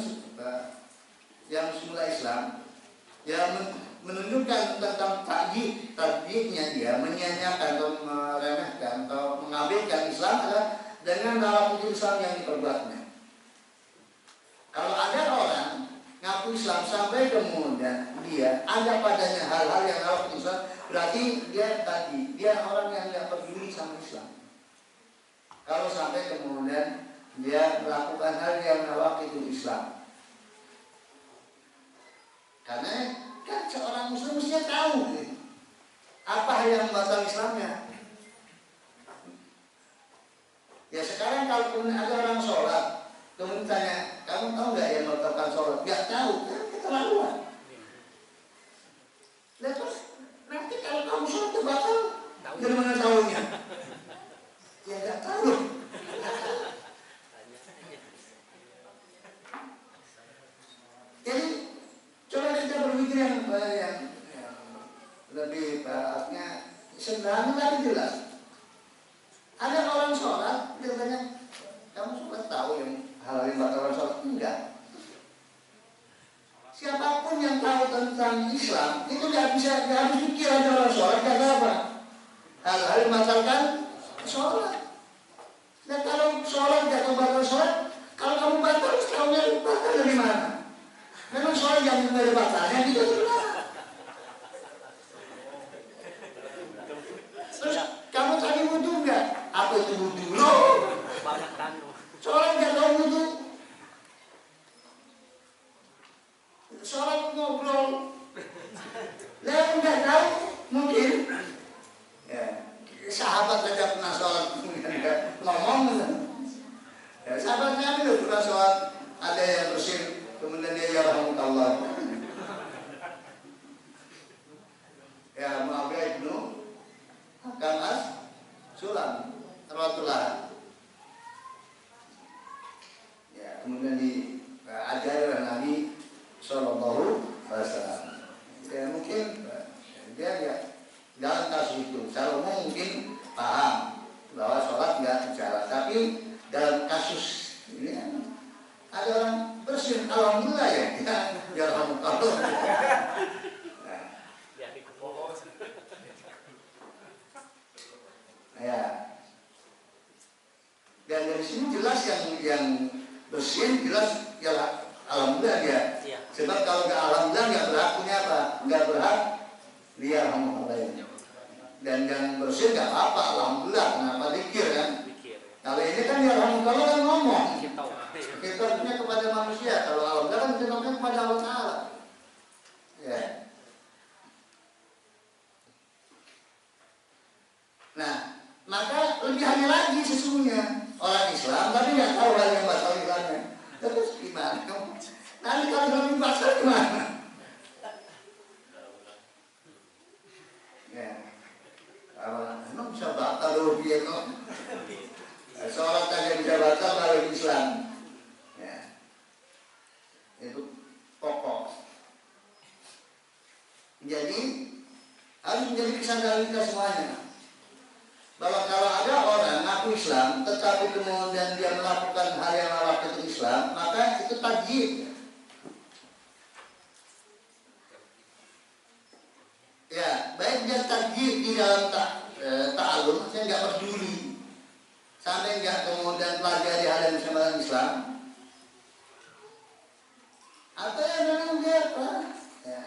yang semula Islam, yang menunjukkan tentang takjidnya dia menyanyikan atau meremehkan atau mengabaikan Islam adalah dengan nawaqidul Islam yang diperbuatnya. Kalau ada orang ngaku Islam sampai kemudian dia ada padanya hal-hal yang nawaqidul Islam, berarti dia orang yang tidak peduli sama Islam. Kalau sampai kemudian dia melakukan hal yang nawaqidul Islam, karena kan seorang Muslim mestinya tahu apa yang membatalkan Islamnya. Ya sekarang kalau kemudian ada orang sholat, kemudian tanya, kamu tahu nggak yang membatalkan sholat? Nggak tahu, kan keterlaluan. Nah terus nanti kalau kamu sholat itu batal, dari mana tahunya? Ya nggak tahu. Jadi coba kita berpikir yang lebih artinya sederhana tapi jelas. Ada orang sholat, dia tanya, kamu sholat tahu yang hal yang batal sholat? Enggak. Siapapun yang tahu tentang Islam itu nggak habis pikir ada orang sholat karena apa? Hal-hal yang membatalkan sholat. Nah kalau sholat nggak batal sholat, kalau kamu batal, tahunya batal dari mana? Memang sholat yang nggak ada batalnya gitu gimana? Terus kamu tadi wudhu nggak? Apa itu wudhu? Sholat nggak tahu wudhu. Sholat ngobrol. Lah nggak tahu mungkin. Ya. sahabat saja pernah sholat kemudian ngomong. Ya, sahabat Nabi loh pernah sholat, ada yang bersin kemudian dia ya rahmatullah. Ya Muawiyah ibnu Hakam Sulam rahmatullah. Ya kemudian diajari oleh Nabi Sallallahu Alaihi Wasallam. Ya mungkin dia dalam kasus itu, secara umum mungkin paham bahwa sholat nggak bicara, tapi dalam kasus ini ada orang bersin, alhamdulillah ya, ya alhamdulillah. Ya, dan dari sini jelas yang bersin jelas ya alhamdulillah ya. Sebab kalau nggak alhamdulillah nggak berhak punya apa, nggak berhak dia alhamdulillah. Dan yang bersih nggak apa-apa, alhamdulillah. Kenapa dikir kan? Kalau ini kan ya alhamdulillah kan ngomong. Kita punya kepada manusia. Kalau alhamdulillah kan kita punya kepada Allah Taala. Ya. Nah, maka lebih lagi sesungguhnya orang Islam tapi nggak tahu hal yang masalah Islamnya. Terus gimana? Nanti kalau lebih pasal gimana? Ya. Emang bisa batal loh dia kok. Sholat aja bisa batal kalau Islam. Ya. Itu pokok. Jadi harus menjadi kesadaran kita semuanya bahwa kalau ada orang ngaku Islam tetapi kemudian dia melakukan hal yang lawan dengan Islam, maka itu takyid. Ya, baik dia takyid di dalam ta'alum, saya nggak peduli sampai nggak kemudian pelajari hal yang bersama dengan Islam, atau yang memang dia ya,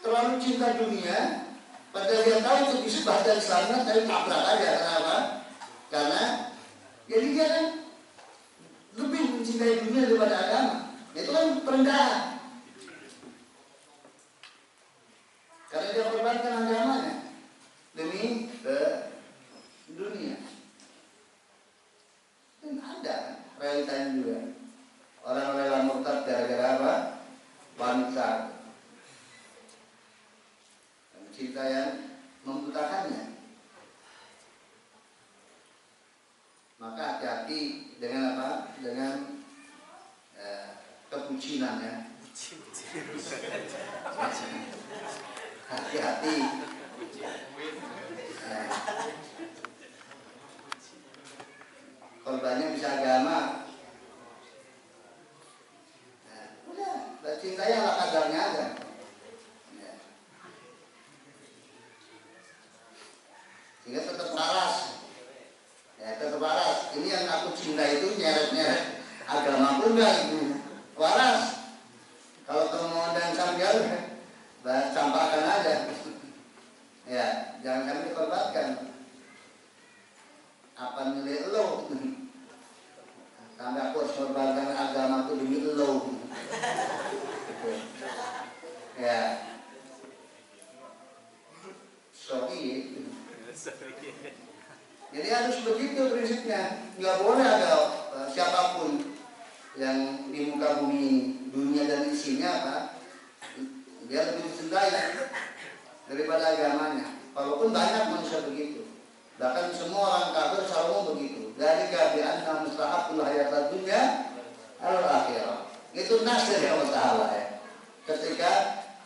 terlalu cinta dunia, padahal dia tahu itu bisa bahasa Islamnya, tapi tabrak aja. Kenapa? Karena jadi dia kan lebih mencintai dunia daripada agama. Itu kan perendahan. Karena dia korbankan agamanya demi dunia. Dan ada realitanya juga. Orang rela murtad gara-gara apa? Wanita. Cinta yang membutakannya. Maka hati-hati dengan apa? Dengan kebucinan ya. Hati-hati. Korbannya bisa agama. Udah, cintanya ala kadarnya aja. Sehingga tetap waras. Ya, tetap waras. Ini yang aku cinta itu nyeret-nyeret agama pun enggak itu. Waras. Kalau kemudian sambil campakkan aja. Ya, jangan sampai dikorbankan. Apa nilai lo? Sampai aku harus korbankan agama itu demi lo. Ya. Sorry. Jadi harus begitu prinsipnya. Nggak boleh ada siapapun yang di muka bumi dunia dan isinya apa, dia lebih dicintai daripada agamanya. Walaupun banyak manusia begitu. Bahkan semua orang kafir selalu begitu. Dari keadaan mustahabul hayatad dunya al-akhirah. Itu nas dari Allah Taala ya. Ketika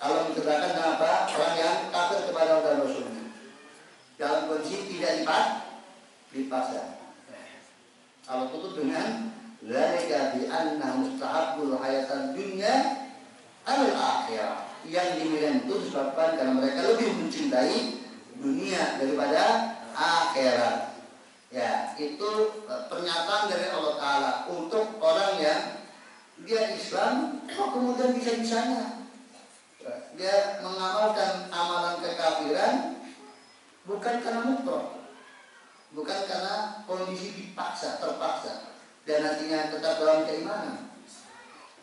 Allah menceritakan apa orang yang kafir kepada Allah dan Rasulnya dalam kondisi tidak dipaksa. Kalau tutup dengan dzalika bi anna mustahabbul hayatad dunya al-akhirah. Yang demikian itu disebabkan karena mereka lebih mencintai dunia daripada akhirat. Ya, itu pernyataan dari Allah Ta'ala untuk orang yang dia Islam kok kemudian bisa-bisanya dia mengamalkan amalan kekafiran bukan karena mukroh, bukan karena kondisi dipaksa, terpaksa, dan nantinya tetap dalam keimanan.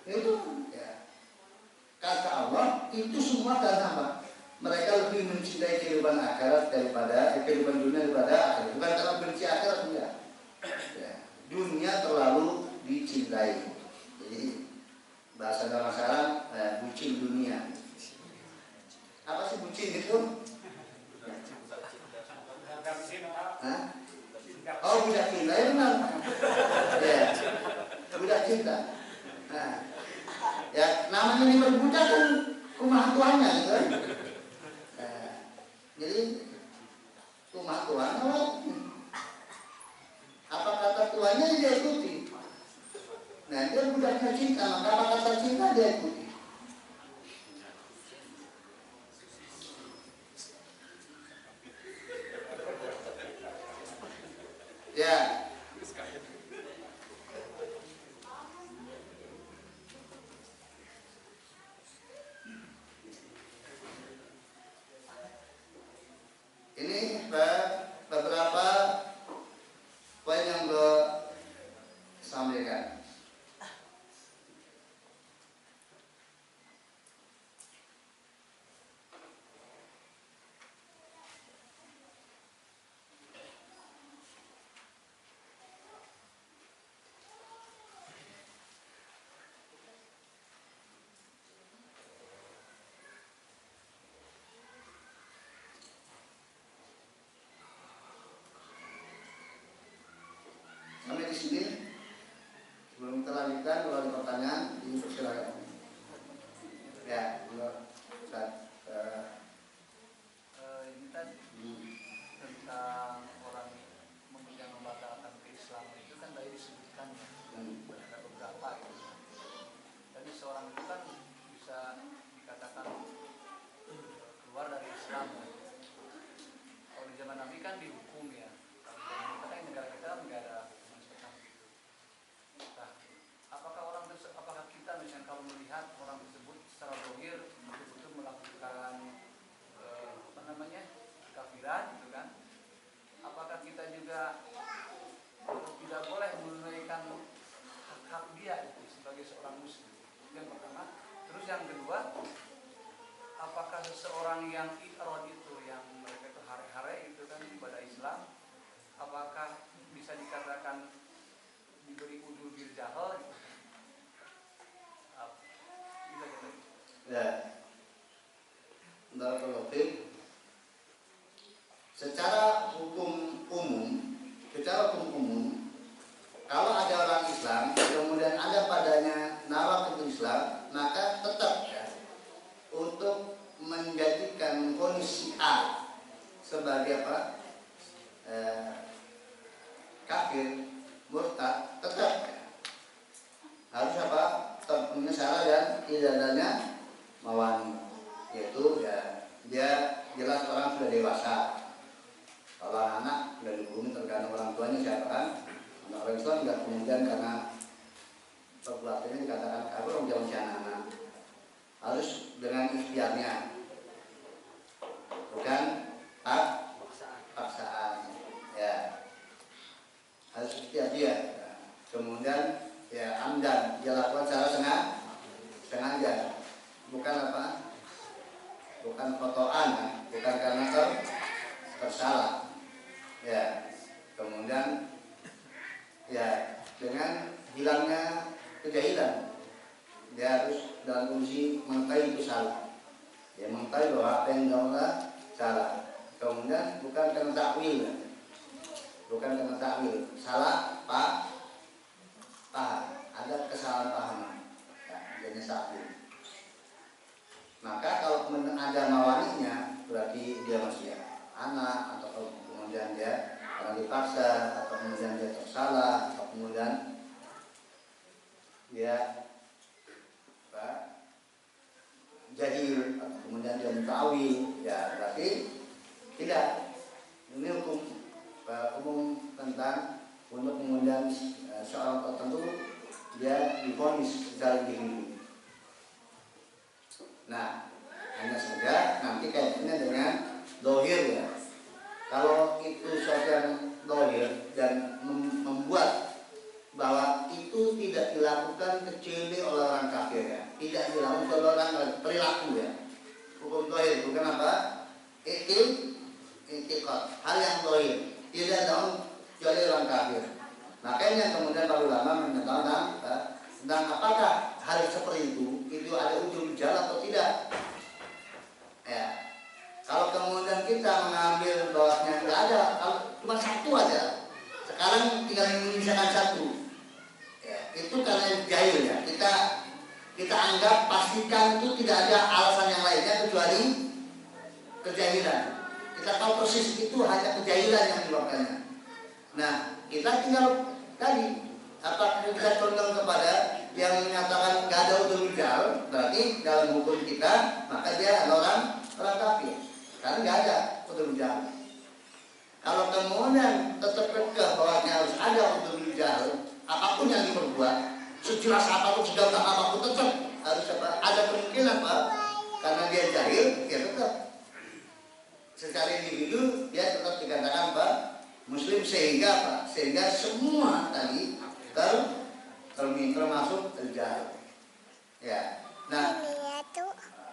Itu ya, kata Allah itu semua karena apa? Mereka lebih mencintai kehidupan akhirat daripada kehidupan dunia daripada akhirat. Bukan mencintai. Jadi bahasa orang sekarang bucin dunia. Apa sih bucin itu? Hah? Oh, budak cinta, ya benar. Ya, budak cinta. Nah, ya namanya ini berbudak kan kumaha tuannya gitu kan. Jadi kumaha tuannya apa kata tuannya dia ikuti. Nah, dia budaknya cinta, maka apa kata cinta dia ikuti. Ya. Ini beberapa poin yang gue sampaikan. Sampai di sini. Sebelum kita lanjutkan, kalau ada pertanyaan, dipersilakan. Ya, Ustaz. Ini kan tentang orang yang membatalkan keislaman itu kan tadi disebutkan ya, ada beberapa gitu. Jadi seorang itu kan bisa dikatakan keluar dari Islam. Kalau di zaman Nabi kan dihukum ya. Kalau di zaman kita kan negara kita nggak ada hukuman seperti itu. Nah, apakah kita misalnya kalau melihat orang tersebut secara zahir betul-betul melakukan kafiran gitu kan, apakah kita juga tidak boleh menunaikan hak-hak dia itu sebagai seorang muslim? Yang pertama. Terus yang kedua, apakah seseorang yang ikrad itu, yang mereka itu hare-hare itu kan ibadah Islam, apakah bisa dikatakan diberi udhur bil jahal gitu? Ya. Barakallahu. Secara hukum umum, kalau ada orang Islam kemudian ada padanya nawak itu Islam, maka tetap ya, untuk menjadikan kondisi A sebagai apa, kafir, murtad, tetap ya, harus apa, terpenuhi syarat dan tidak adanya mawani, yaitu ya dia jelas orang sudah dewasa. Kalau anak sudah dihukumi tergantung orang tuanya siapa kan. Anak orang Islam tidak kemudian karena perbuatannya dikatakan kafir orang masih anak-anak. Harus dengan ikhtiarnya, bukan paksaan. Ya, harus ikhtiar dia. Kemudian ya amdan dia lakukan secara sengaja, bukan apa? Bukan fotoan, bukan karena tersalah. Ya, kemudian ya dengan hilangnya kejahilan, dia harus dalam kondisi mengetahui itu salah. Ya, mengetahui bahwa apa yang dilakukan salah. Kemudian bukan karena takwil, salah paham, ada kesalahan paham. Ya, jadi sakwil. Maka kalau ada mawaninya, berarti dia masih anak, atau kemudian dia orang dipaksa, atau kemudian dia tersalah, atau kemudian dia jahil, atau kemudian dia mutawil, ya berarti tidak. Ini hukum umum tentang untuk kemudian seorang tertentu dia divonis secara individu. Nah, hanya saja nanti kaitannya dengan dohir ya. Kalau itu sesuatu yang dohir dan membuat bahwa itu tidak dilakukan kecuali oleh orang kafir ya, tidak dilakukan oleh orang perilaku ya. Hukum dohir bukan apa? Itikad, hal yang dohir tidak dalam kecuali orang kafir. Makanya kemudian para ulama menyatakan tentang apakah hal seperti itu ada ujung jalan atau tidak. Ya. Kalau kemudian kita mengambil bahwasanya nggak ada, cuma satu aja. Sekarang tinggal menyisakan satu. Ya, itu karena jahil ya. Kita anggap pastikan itu tidak ada alasan yang lainnya kecuali kejahilan. Kita tahu persis itu hanya kejahilan yang menyebabkannya. Nah, kita tinggal tadi apakah kita condong kepada yang menyatakan nggak ada udzur rijal, berarti dalam hukum kita maka dia adalah orang kafir karena nggak ada udzur rijal. Kalau kemudian tetap kekeh bahwa harus ada udzur rijal, apapun yang diperbuat, sejelas apapun, segampang apapun, tetap harus ada kemungkinan Pak, karena dia jahil, ya tetap secara individu dia tetap dikatakan Pak Muslim sehingga semua tadi termasuk rijal. Ya. Nah,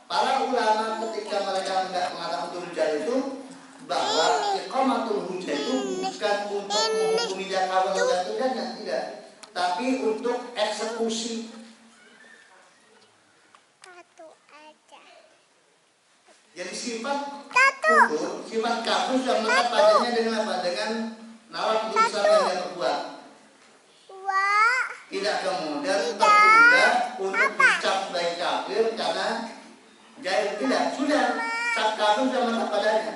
para ulama ketika mereka enggak mengatakan udzur rijal itu bahwa iqamatul hujjah itu bukan untuk menghukumi dia kawin atau tidak, tapi untuk eksekusi. Jadi sifat kufur, sifat kafir sudah melekat padanya dengan apa? Dengan nawat Islam yang dia perbuat. Tidak kemudian tertunda untuk dicap sebagai kafir karena jahil, tidak. Sudah cap kafir sudah melekat padanya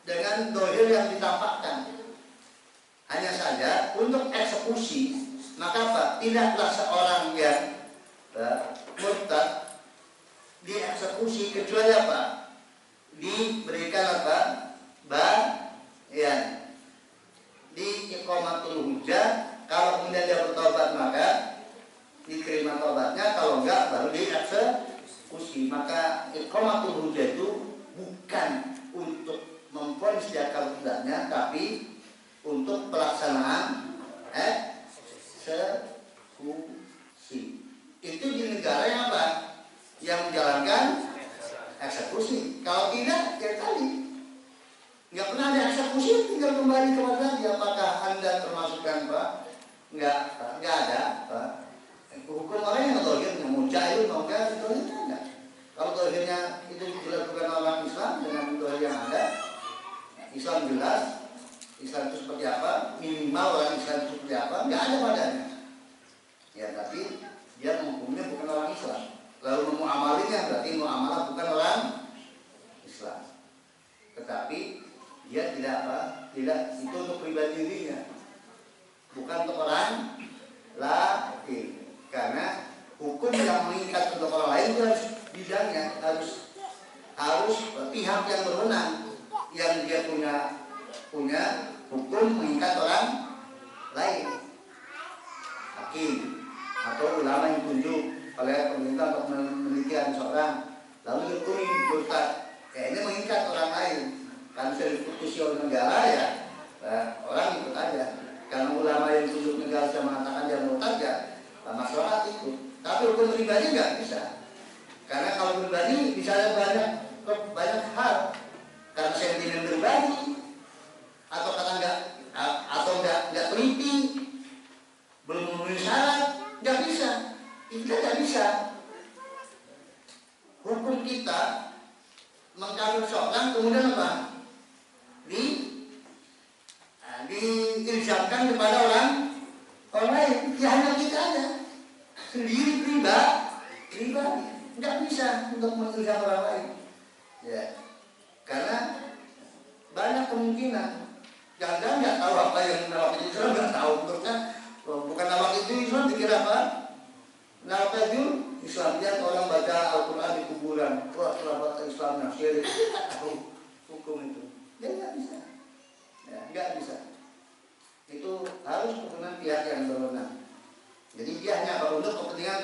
dengan dohir yang ditampakkan. Hanya saja untuk eksekusi, maka apa? Tidaklah seorang yang murtad dieksekusi kecuali apa? Diberikan apa? Di iqamatul hujjah. Kalau kemudian dia bertobat maka diterima tobatnya, kalau enggak baru dieksekusi. Maka iqamatul hujjah itu bukan untuk memvonis dia kalau tidaknya, tapi untuk pelaksanaan eksekusi. Itu di negara yang apa? Yang menjalankan eksekusi. Kalau tidak, ya tadi nggak pernah ada eksekusi, tinggal kembali kepada dia. Apakah Anda termasukkan Pak? Nggak ada Pak. Hukum orang yang dohir, yang mau jahil, mau nggak, dohirnya enggak. Kalau dohirnya itu dilakukan orang Islam dengan dohir yang ada, Islam jelas, Islam itu seperti apa, minimal orang Islam itu seperti apa, nggak ada padanya. Ya, tapi dia menghukumnya bukan orang Islam. Lalu muamalinya berarti muamalah bukan orang Islam. Tetapi dia tidak itu untuk pribadi dirinya, bukan untuk orang lain. Karena hukum yang mengikat untuk orang lain itu harus bidangnya, harus pihak yang berwenang, yang dia punya hukum mengikat orang lain, hakim atau ulama yang ditunjuk oleh pemerintah untuk meneliti seorang lalu dihukumi murtad. Ini mengikat orang lain, kan sudah diputusi oleh negara ya, orang ikut aja. Karena ulama yang ditunjuk negara sudah mengatakan dia murtad ya, masyarakat ikut. Tapi hukum pribadi nggak bisa, karena kalau pribadi bisa ada banyak hal, karena sentimen pribadi atau kata nggak teliti, belum memenuhi syarat, nggak bisa. Kita nggak bisa. Hukum kita mengkafir seorang kemudian apa? Diilzamkan kepada orang lain. Ya hanya kita aja sendiri pribadi nggak bisa untuk mengilzam orang lain. Ya, karena banyak kemungkinan. Jangan-jangan nggak tahu apa yang nawak itu Islam, nggak tahu. Menurutnya bukan nawak itu Islam, dikira apa? Nawak itu Islam. Lihat orang baca Al-Quran di kuburan, wah selamat Islamnya syirik, hukum itu dia nggak bisa. Ya, nggak bisa. Itu harus kepentingan pihak yang berwenang. Jadi dia hanya untuk kepentingan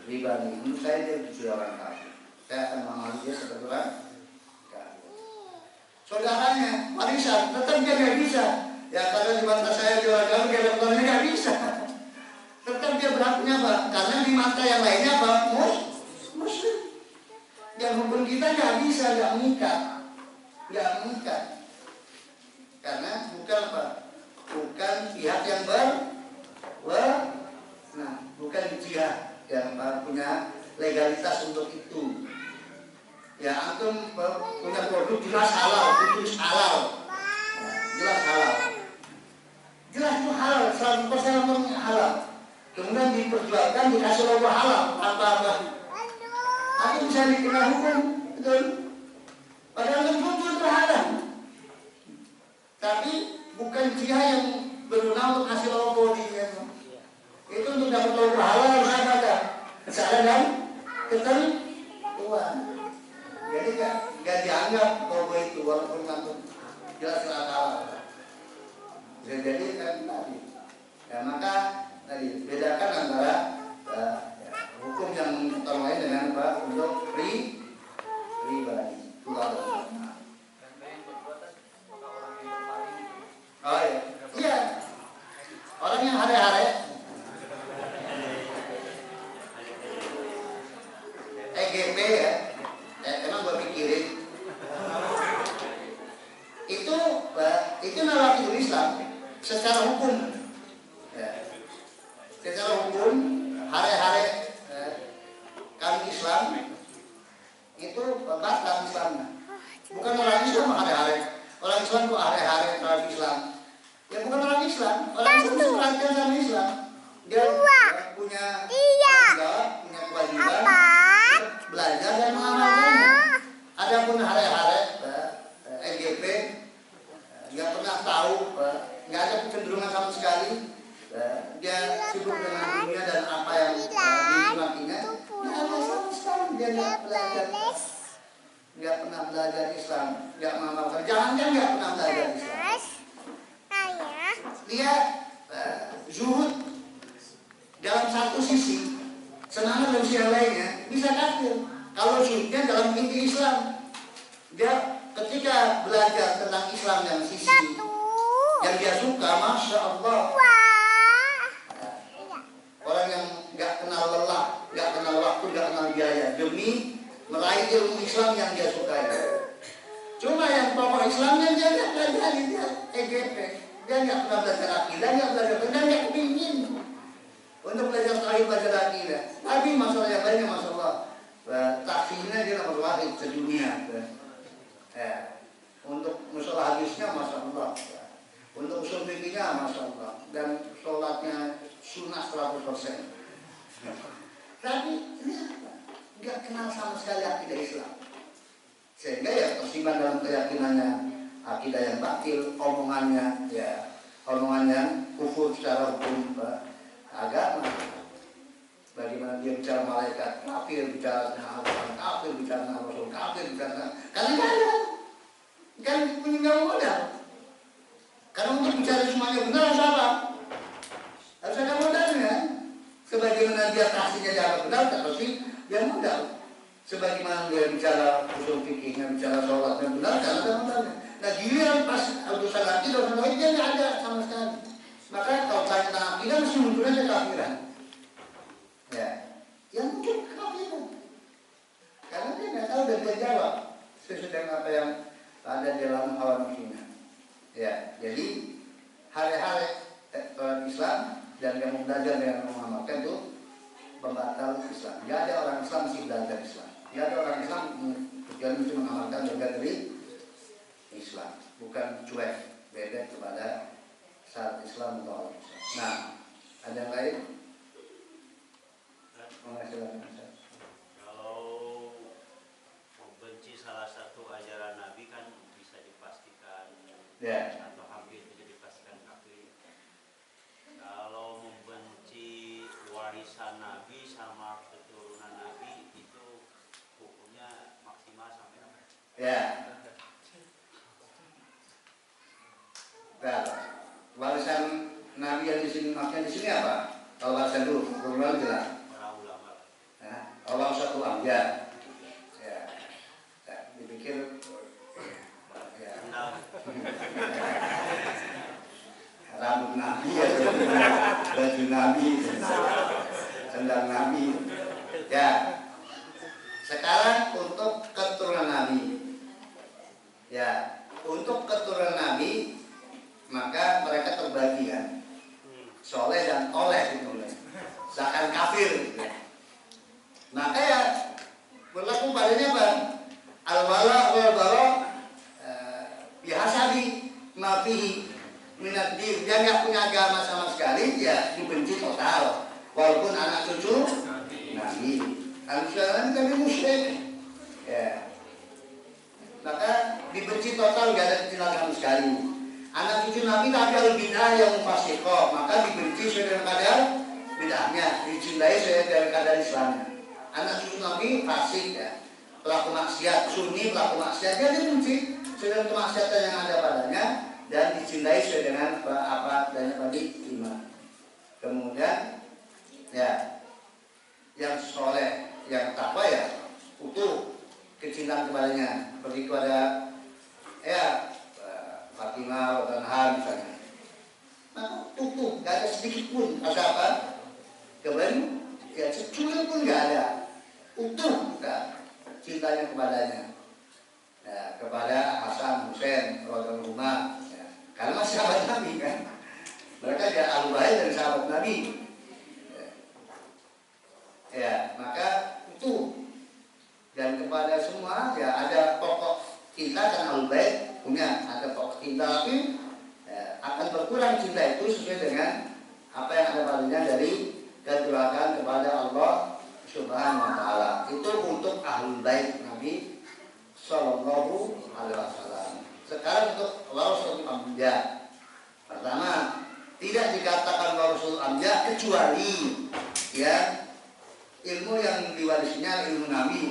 pribadi. Menurut saya dia sudah orang kafir. Saya akan mengambil dia sebagai orang kafir. Saudaranya warisan tetap dia nggak bisa. Ya karena di mata saya dia orang kafir, dia nggak bisa. Tetap dia berhaknya apa? Karena di mata yang lainnya apa? Muslim. Dan hukum kita nggak bisa, nggak mengikat. Karena bukan apa? Bukan pihak yang antum punya produk jelas halal, tulis halal, jelas halal, jelas itu halal, 100% halal. Kemudian diperjualkan dikasih logo halal, apa-apa, aku bisa dikena hukum, betul? Padahal kan jujur terhadap, tapi bukan dia yang berwenang untuk kasih logo dia. Itu untuk dapat logo halal harus ada kesalahan dan ketentuan. Jadi nggak dianggap logo itu walaupun antum jelas halal. Jadi kan tadi, ya maka tadi bedakan antara hukum yang orang lain dengan apa untuk pribadi. Oh iya, iya. Orang yang hare-hare EGP ya, emang gue pikirin itu nalaki Islam secara hukum. Ya. Secara hukum hare-hare kami Islam itu batal Islamnya. Bukan orang Islam hare-hare. Orang Islam kok hare-hare kami Islam. Ya bukan orang Islam. Orang Islam itu perhatian sama Islam. Dia punya punya kewajiban belajar dan mengamalkannya. Adapun hare-hare EGP nggak pernah tahu, nggak ada kecenderungan sama sekali. Dia sibuk dengan dunia dan apa yang dinikmatinya. Nggak ada sama sekali dia nggak belajar, nggak pernah belajar Islam, nggak mengamalkan. Jangan-jangan nggak pernah belajar Islam. Dia zuhud dalam satu sisi, semangat dalam sisi lainnya bisa kafir. Kalau zuhudnya dalam inti Islam, dia ketika belajar tentang Islam yang sisi yang dia suka, masya Allah. Orang yang nggak kenal lelah, nggak kenal waktu, nggak kenal biaya demi meraih ilmu Islam yang dia sukai. Cuma yang pokok Islamnya dia nggak belajar, dia EGP, dia nggak pernah belajar akidah, nggak belajar, dia nggak kepingin untuk belajar sekali belajar akidah. Tapi masalah yang lainnya masalah taksirnya dia nomor wahid sedunia. Untuk masalah hadisnya masya Allah, untuk usul fikihnya masya Allah, dan sholatnya sunnah 100%. Tapi ini apa? Nggak kenal sama sekali akidah Islam, sehingga ya tersimpan dalam keyakinannya akidah yang batil, omongannya kufur secara hukum agama. Bagaimana dia bicara malaikat kafir, bicara tentang Al-Quran kafir, bicara tentang Rasul kafir, bicara tentang karena kan punya modal. Karena untuk bicara semuanya benar harus apa? Harus ada modalnya. Sebagaimana dia taksinya dia benar, tapi dia modal. Sebagaimana dia bicara usul fikihnya, bicara sholatnya benar, karena ada modalnya. Nah dia pas urusan akidah dan lain dia nggak ada sama sekali. Maka kalau tanya tentang akidah mesti munculnya kekafiran. Ya, yang muncul kekafiran. Karena dia nggak tahu dan dia jawab sesuai dengan apa yang ada di dalam hawa nafsunya. Ya, jadi hal-hal Islam dan yang belajar dengan mengamalkan itu pembatal Islam. Tidak ada orang Islam mesti belajar Islam. Tidak ada orang Islam kecuali mesti mengamalkan belajar dari Islam, bukan cuek beda kepada syarat Islam atau orang Islam. Nah, ada yang lain? Kalau membenci salah satu ajaran Nabi kan bisa dipastikan atau hampir bisa dipastikan kafir. Kalau membenci warisan Nabi sama keturunan Nabi itu hukumnya maksimal sampai apa? Ya. Nah, warisan Nabi yang di sini maksudnya di sini apa? Kalau warisan dulu, keturunan jelas. Allah satu amja, ya, dipikir, ya, rambut Nabi, ya, baju Nabi, sendal Nabi, ya. Sekarang untuk keturunan Nabi, ya, untuk keturunan Nabi, maka mereka terbagi kan, soleh dan oleh ditulis, seakan kafir. Gitu. Maka ya berlaku padanya apa? minad din, dia nggak punya agama sama sekali, ya dibenci total. Walaupun anak cucu Nabi. Al-Islam kami musyrik. Ya. Maka dibenci total, nggak ada kecintaan sama sekali. Anak cucu Nabi tapi al bidah yang mufassiqah, maka dibenci sesuai dengan kadar bidahnya, dicintai sesuai dengan kadar Islamnya. Anak cucu Nabi fasik ya, pelaku maksiat, sunni pelaku maksiat, dia dibenci sesuai dengan kemaksiatan yang ada padanya dan dicintai sesuai dengan apa adanya tadi iman. Kemudian ya yang soleh, yang takwa ya utuh kecintaan kepadanya, seperti kepada ya Fatimah Watanha misalnya, maka utuh, gak ada sedikit pun rasa apa kembali, ya secuil pun gak ada, utuh kita cintanya kepadanya, ya, kepada Hasan Hussein radhiyallahu ya, karena masih sahabat Nabi kan, mereka adalah ahli bait dari sahabat Nabi, ya maka utuh. Dan kepada semua ya ada pokok cinta kan ahli bait punya ada pokok cinta, tapi ya, akan berkurang cinta itu sesuai dengan apa yang ada padanya dari kedurhakaan kepada Allah Subhanahu wa taala. Itu untuk ahli bait Nabi sallallahu alaihi wasallam. Sekarang untuk warasatul anbiya. Pertama, tidak dikatakan warasatul anbiya kecuali ya ilmu yang diwarisinya ilmu Nabi,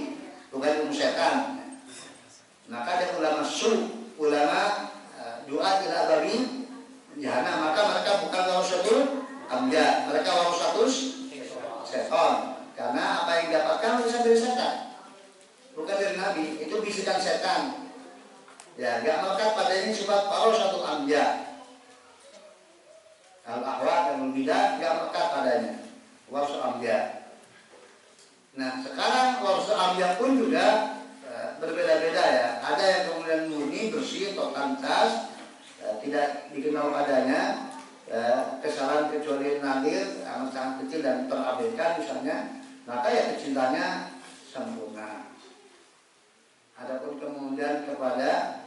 bukan ilmu setan. Maka ada ulama ulama doa ila babi jahannam, maka mereka bukan warasatul anbiya, mereka warasatul setan. Karena apa yang didapatkan bisa dari setan, bukan dari Nabi, itu bisikan setan. Ya, enggak melekat pada ini sifat warasatul anbiya. Al-ahwa dan al-bidah enggak melekat padanya warasatul anbiya. Nah, sekarang warasatul anbiya pun juga berbeda-beda ya. Ada yang kemudian murni, bersih, totalitas, tidak dikenal padanya kesalahan kecuali nadir, amat sangat kecil dan terabaikan misalnya, maka ya kecintanya sempurna. Adapun kemudian kepada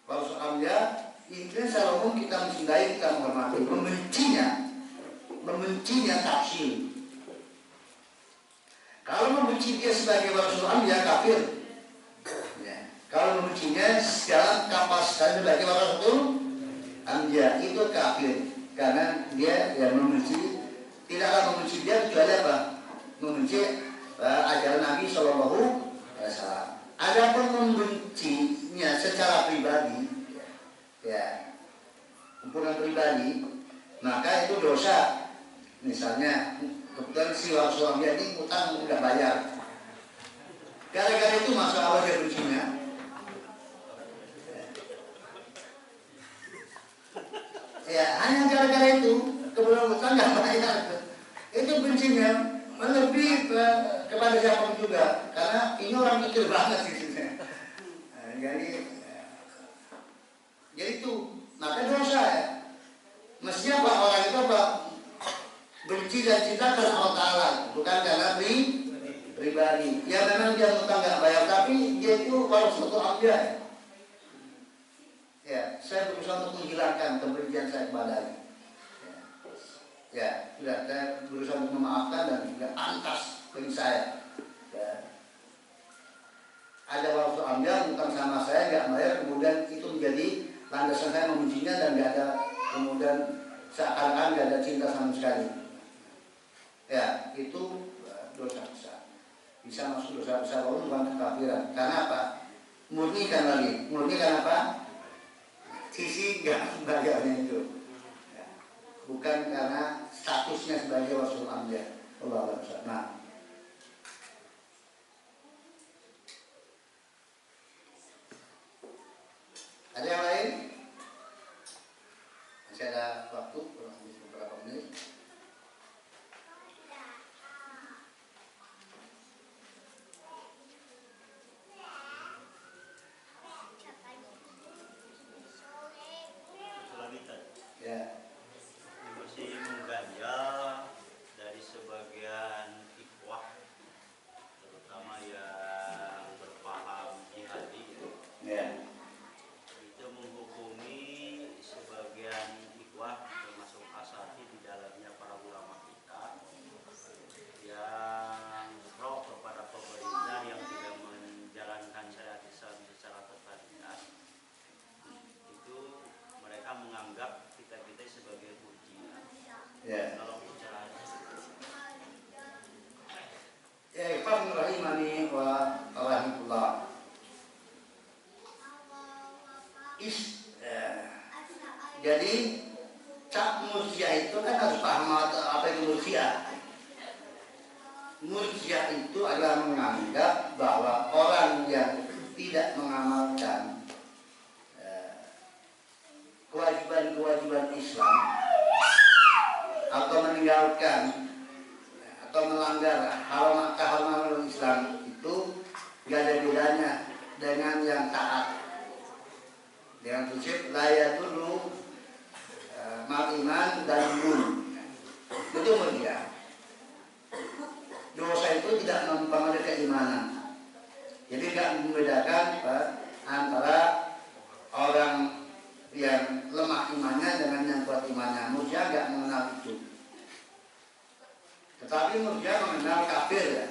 warasatul anbiya, intinya secara umum kita mencintai, kita menghormati, membencinya tafsir. Kalau membenci dia sebagai warasatul anbiya kafir. Ya. Kalau membencinya secara kapasitas sebagai warasatul anbiya itu kafir. Karena dia yang membenci, tidaklah membenci dia kecuali apa? Membenci ajaran Nabi sallallahu alaihi wasallam. Adapun membencinya secara pribadi, ya, hubungan pribadi, maka itu dosa. Misalnya kebetulan si warasatul anbiya ini utang nggak bayar, gara-gara itu masa awal dia bencinya. Ya hanya gara-gara itu kebetulan utang nggak bayar, itu bencinya melebihi kepada siapa juga, karena ini orang mikir banget sih. Jadi itu maka dosa ya. Mestinya apa orang itu apa? Benci dan cinta karena Allah Ta'ala, bukan karena pribadi. Ya memang dia utang nggak bayar, tapi dia itu warasatul anbiya. Ya, saya berusaha untuk menghilangkan kebencian saya kepadanya. Ya, sudah saya berusaha untuk memaafkan dan tidak pantas bagi saya. Ya. Ada warasatul anbiya utang sama saya nggak bayar, kemudian itu menjadi landasan saya membencinya dan nggak ada kemudian seakan-akan nggak ada cinta sama sekali. Ya, itu dosa besar. Bisa masuk dosa besar, walaupun bukan kekafiran. Karena apa? Murni kan apa? Sisi nggak bayarnya itu. Ya. Bukan karena statusnya sebagai warasatul anbiya. Allah Akbar. Nah, ada yang lain? Masih ada waktu beberapa menit. Masih mengganjal dari sebagian Jadi cap murjiah itu kan harus paham apa itu murjiah. Murjiah itu adalah menganggap bahwa orang yang tidak mengamalkan kewajiban-kewajiban Islam atau meninggalkan atau melanggar hal-hal Islam itu gak ada bedanya dengan yang taat. Dengan prinsip layak dulu mal iman dan imun. Itu murjiah. Dosa itu tidak mempengaruhi keimanan. Jadi tidak membedakan antara orang yang lemah imannya dengan yang kuat imannya. Murjiah tidak mengenal itu. Tetapi murjiah mengenal kafir ya.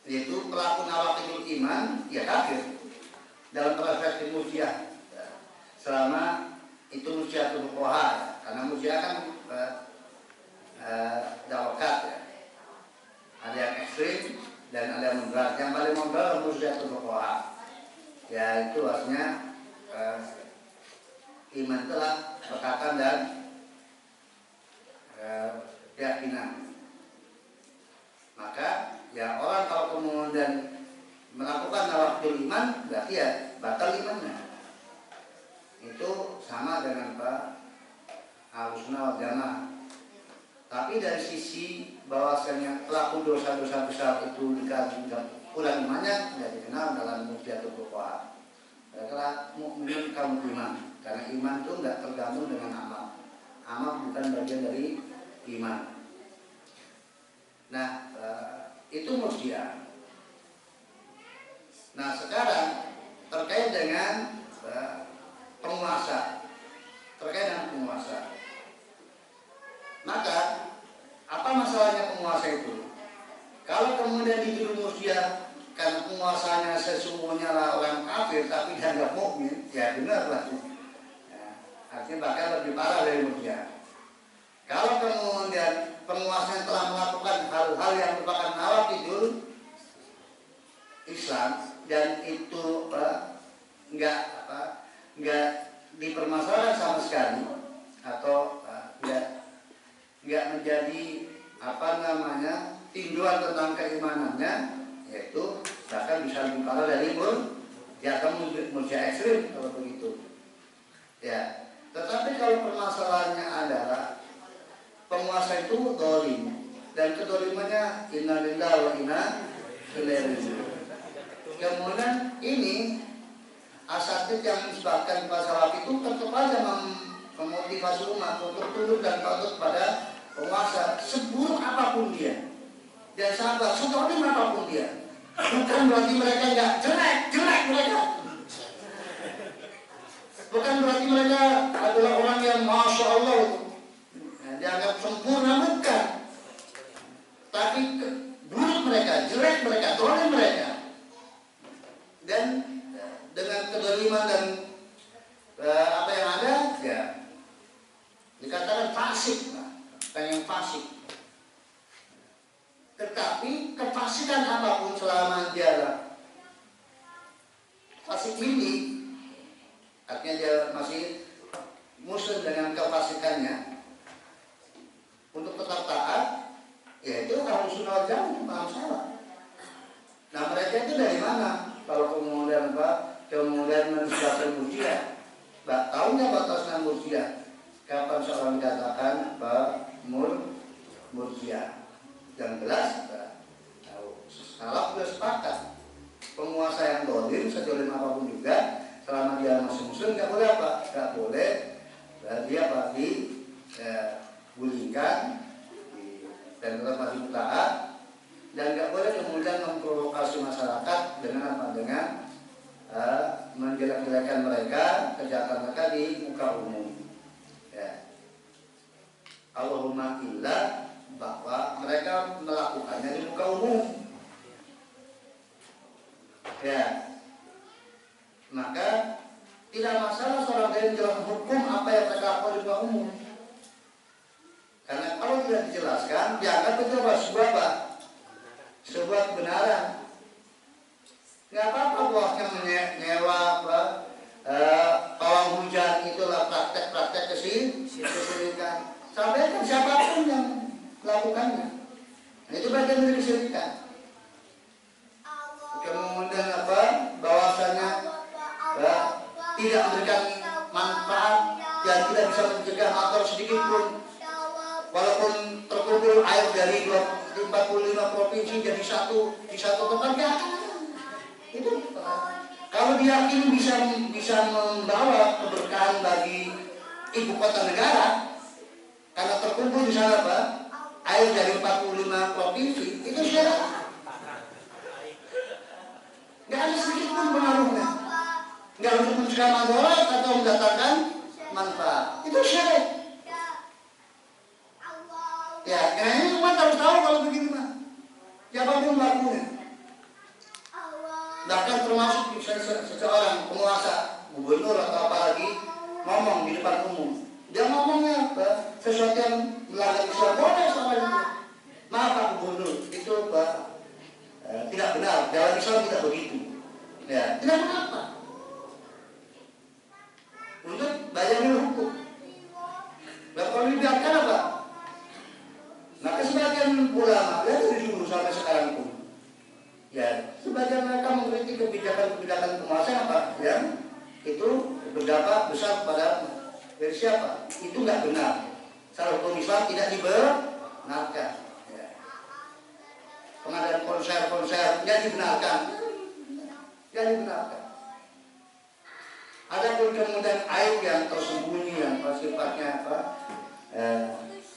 Yaitu pelaku nawaqidul iman ya kafir dalam perspektif murjiah. Selama itu murjiah fuqaha, karena murjiah kan dawakat ya. Ada yang ekstrim dan ada yang moderat. Yang paling moderat murjiah fuqaha. Ya itu artinya iman telah perkataan dan keyakinan. Maka ya orang kalau kemudian melakukan nawaqidul iman berarti ya batal imannya. Itu sama dengan Ahlussunnah wal Jamaah. Tapi dari sisi bahwasanya pelaku dosa-dosa besar itu kurang imannya tidak dikenal dalam murjiatul fuqaha. Karena mukmin kaum iman. Karena iman itu tidak tergantung dengan amal. Amal bukan bagian dari iman. Nah, itu murjiah. Nah, sekarang terkait dengan penguasa. Terkait dengan penguasa. Maka, apa masalahnya penguasa itu? Kalau kemudian dituduh murjiah karena penguasanya sesungguhnya lah orang kafir tapi dianggap mukmin, ya benar lah. Ya, artinya bahkan lebih parah dari murjiah. Kalau kemudian penguasa telah melakukan hal-hal yang merupakan nawaqidul Islam dan itu enggak dipermasalahkan sama sekali atau enggak menjadi tinjauan tentang keimanannya, yaitu bahkan bisa lebih parah dari murjiah ekstrim kalau begitu. Ya, tetapi kalau permasalahannya adalah penguasa itu zalim dan kedolimannya innalillahi wa inna ilaihi raji'un. Kemudian ini asatid yang disebutkan pada salaf itu tetap aja memotivasi umat untuk tunduk dan patuh pada penguasa seburuk apapun dia dan sabar sedolim apapun dia. Bukan berarti mereka enggak jelek mereka. Bukan berarti mereka adalah orang yang masya Allah dianggap sempurna, bukan. Tapi buruk mereka, jelek mereka, zalim mereka. Dan dengan kedoliman dan apa yang ada, ya dikatakan fasik, kan yang fasik. Tetapi kefasikan apapun selama dia fasik ini, artinya dia masih muslim dengan kefasikannya, untuk tetap taat, yaitu Ahlussunnah wal Jamaah paham salah. Nah mereka itu dari mana? Kalau kemudian menisbatkan murjiah, tahu nggak batasnya murjiah? Kapan seorang dikatakan murjiah? Yang jelas, salaf sudah sepakat. Penguasa yang zalim, sezalim apapun juga, selama dia masih muslim, nggak boleh apa? Nggak boleh dia digulingkan dan tetap masih taat, dan nggak boleh kemudian memprovokasi masyarakat dengan apa? Dengan menjelek-jelekan mereka, kejahatan mereka di muka umum. Ya. Allahumma illa bahwa mereka melakukannya di muka umum. Ya. Maka tidak masalah seorang yang menjelaskan hukum apa yang mereka lakukan di muka umum. Karena kalau tidak dijelaskan, dianggap itu sebuah kebenaran. Nggak apa-apa bosnya menyewa pawang hujan itulah kesyirikan. Sampaikan siapapun yang melakukannya. Nah, itu bagian dari kesyirikan. Kemudian bahwasanya tidak memberikan manfaat dan tidak bisa mencegah motor sedikit pun, walaupun terkumpul air dari 45 provinsi jadi di satu tempat ya. Itu kalau diyakini bisa membawa keberkahan bagi ibu kota negara karena terkumpul di sana air dari 45 provinsi, itu syarat. Nggak ada sedikit pun pengaruhnya. Nggak untuk mencegah mudarat atau mendatangkan manfaat. Itu syarat. Ya, ini umat harus tahu kalau begitu mah. Siapapun pelakunya. Bahkan termasuk seseorang penguasa, gubernur atau apalagi ngomong di depan umum. Dia ngomongnya sesuatu yang melanggar Islam boleh soal itu. Maaf Pak Gubernur, itu tidak benar. Dalam Islam tidak begitu. Ya, tidak mengapa. Untuk bayarin hukum. Dan kalau dibiarkan apa? Maka sebagian ulama dari dulu sampai sekarang pun, ya, sebagian mereka mengkritik kebijakan-kebijakan penguasa apa yang itu berdampak besar kepada dari siapa? Itu nggak benar. Secara hukum Islam tidak dibenarkan. Ya. Pengadaan konser tidak dibenarkan. Tidak dibenarkan. Ada pun kemudian aib yang tersembunyi yang sifatnya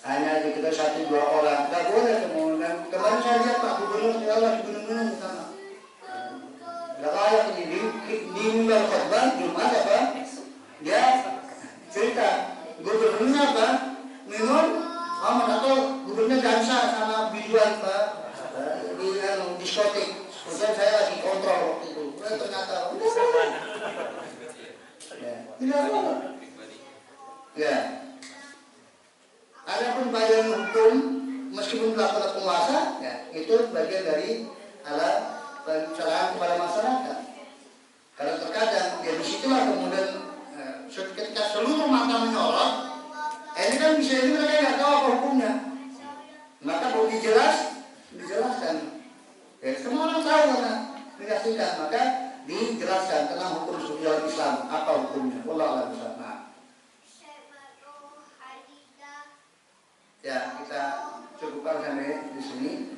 hanya diketahui 1-2 orang, nggak boleh. Kemudian kemarin saya lihat Pak Gubernur di gunung-gunung di sana. Nggak layak di mimbar khotbah Jumat dia cerita gubernurnya minum atau gubernurnya dansa sama biduan di diskotik. Kemudian saya lagi kontrol waktu itu. Ternyata tidak boleh. Ya. Adapun bagian hukum meskipun melakukan penguasa, ya, itu bagian dari alat pencerahan kepada masyarakat. Karena terkadang ya disitulah kemudian ketika seluruh mata menyorot, ini kan bisa jadi mereka nggak tahu apa hukumnya. Maka perlu dijelaskan. Ya, semua orang tahu karena menyaksikan, maka dijelaskan tentang hukum syariat Islam apa hukumnya. Wallahu a'lam bishawab. Ya, kita cukupkan sampai di sini.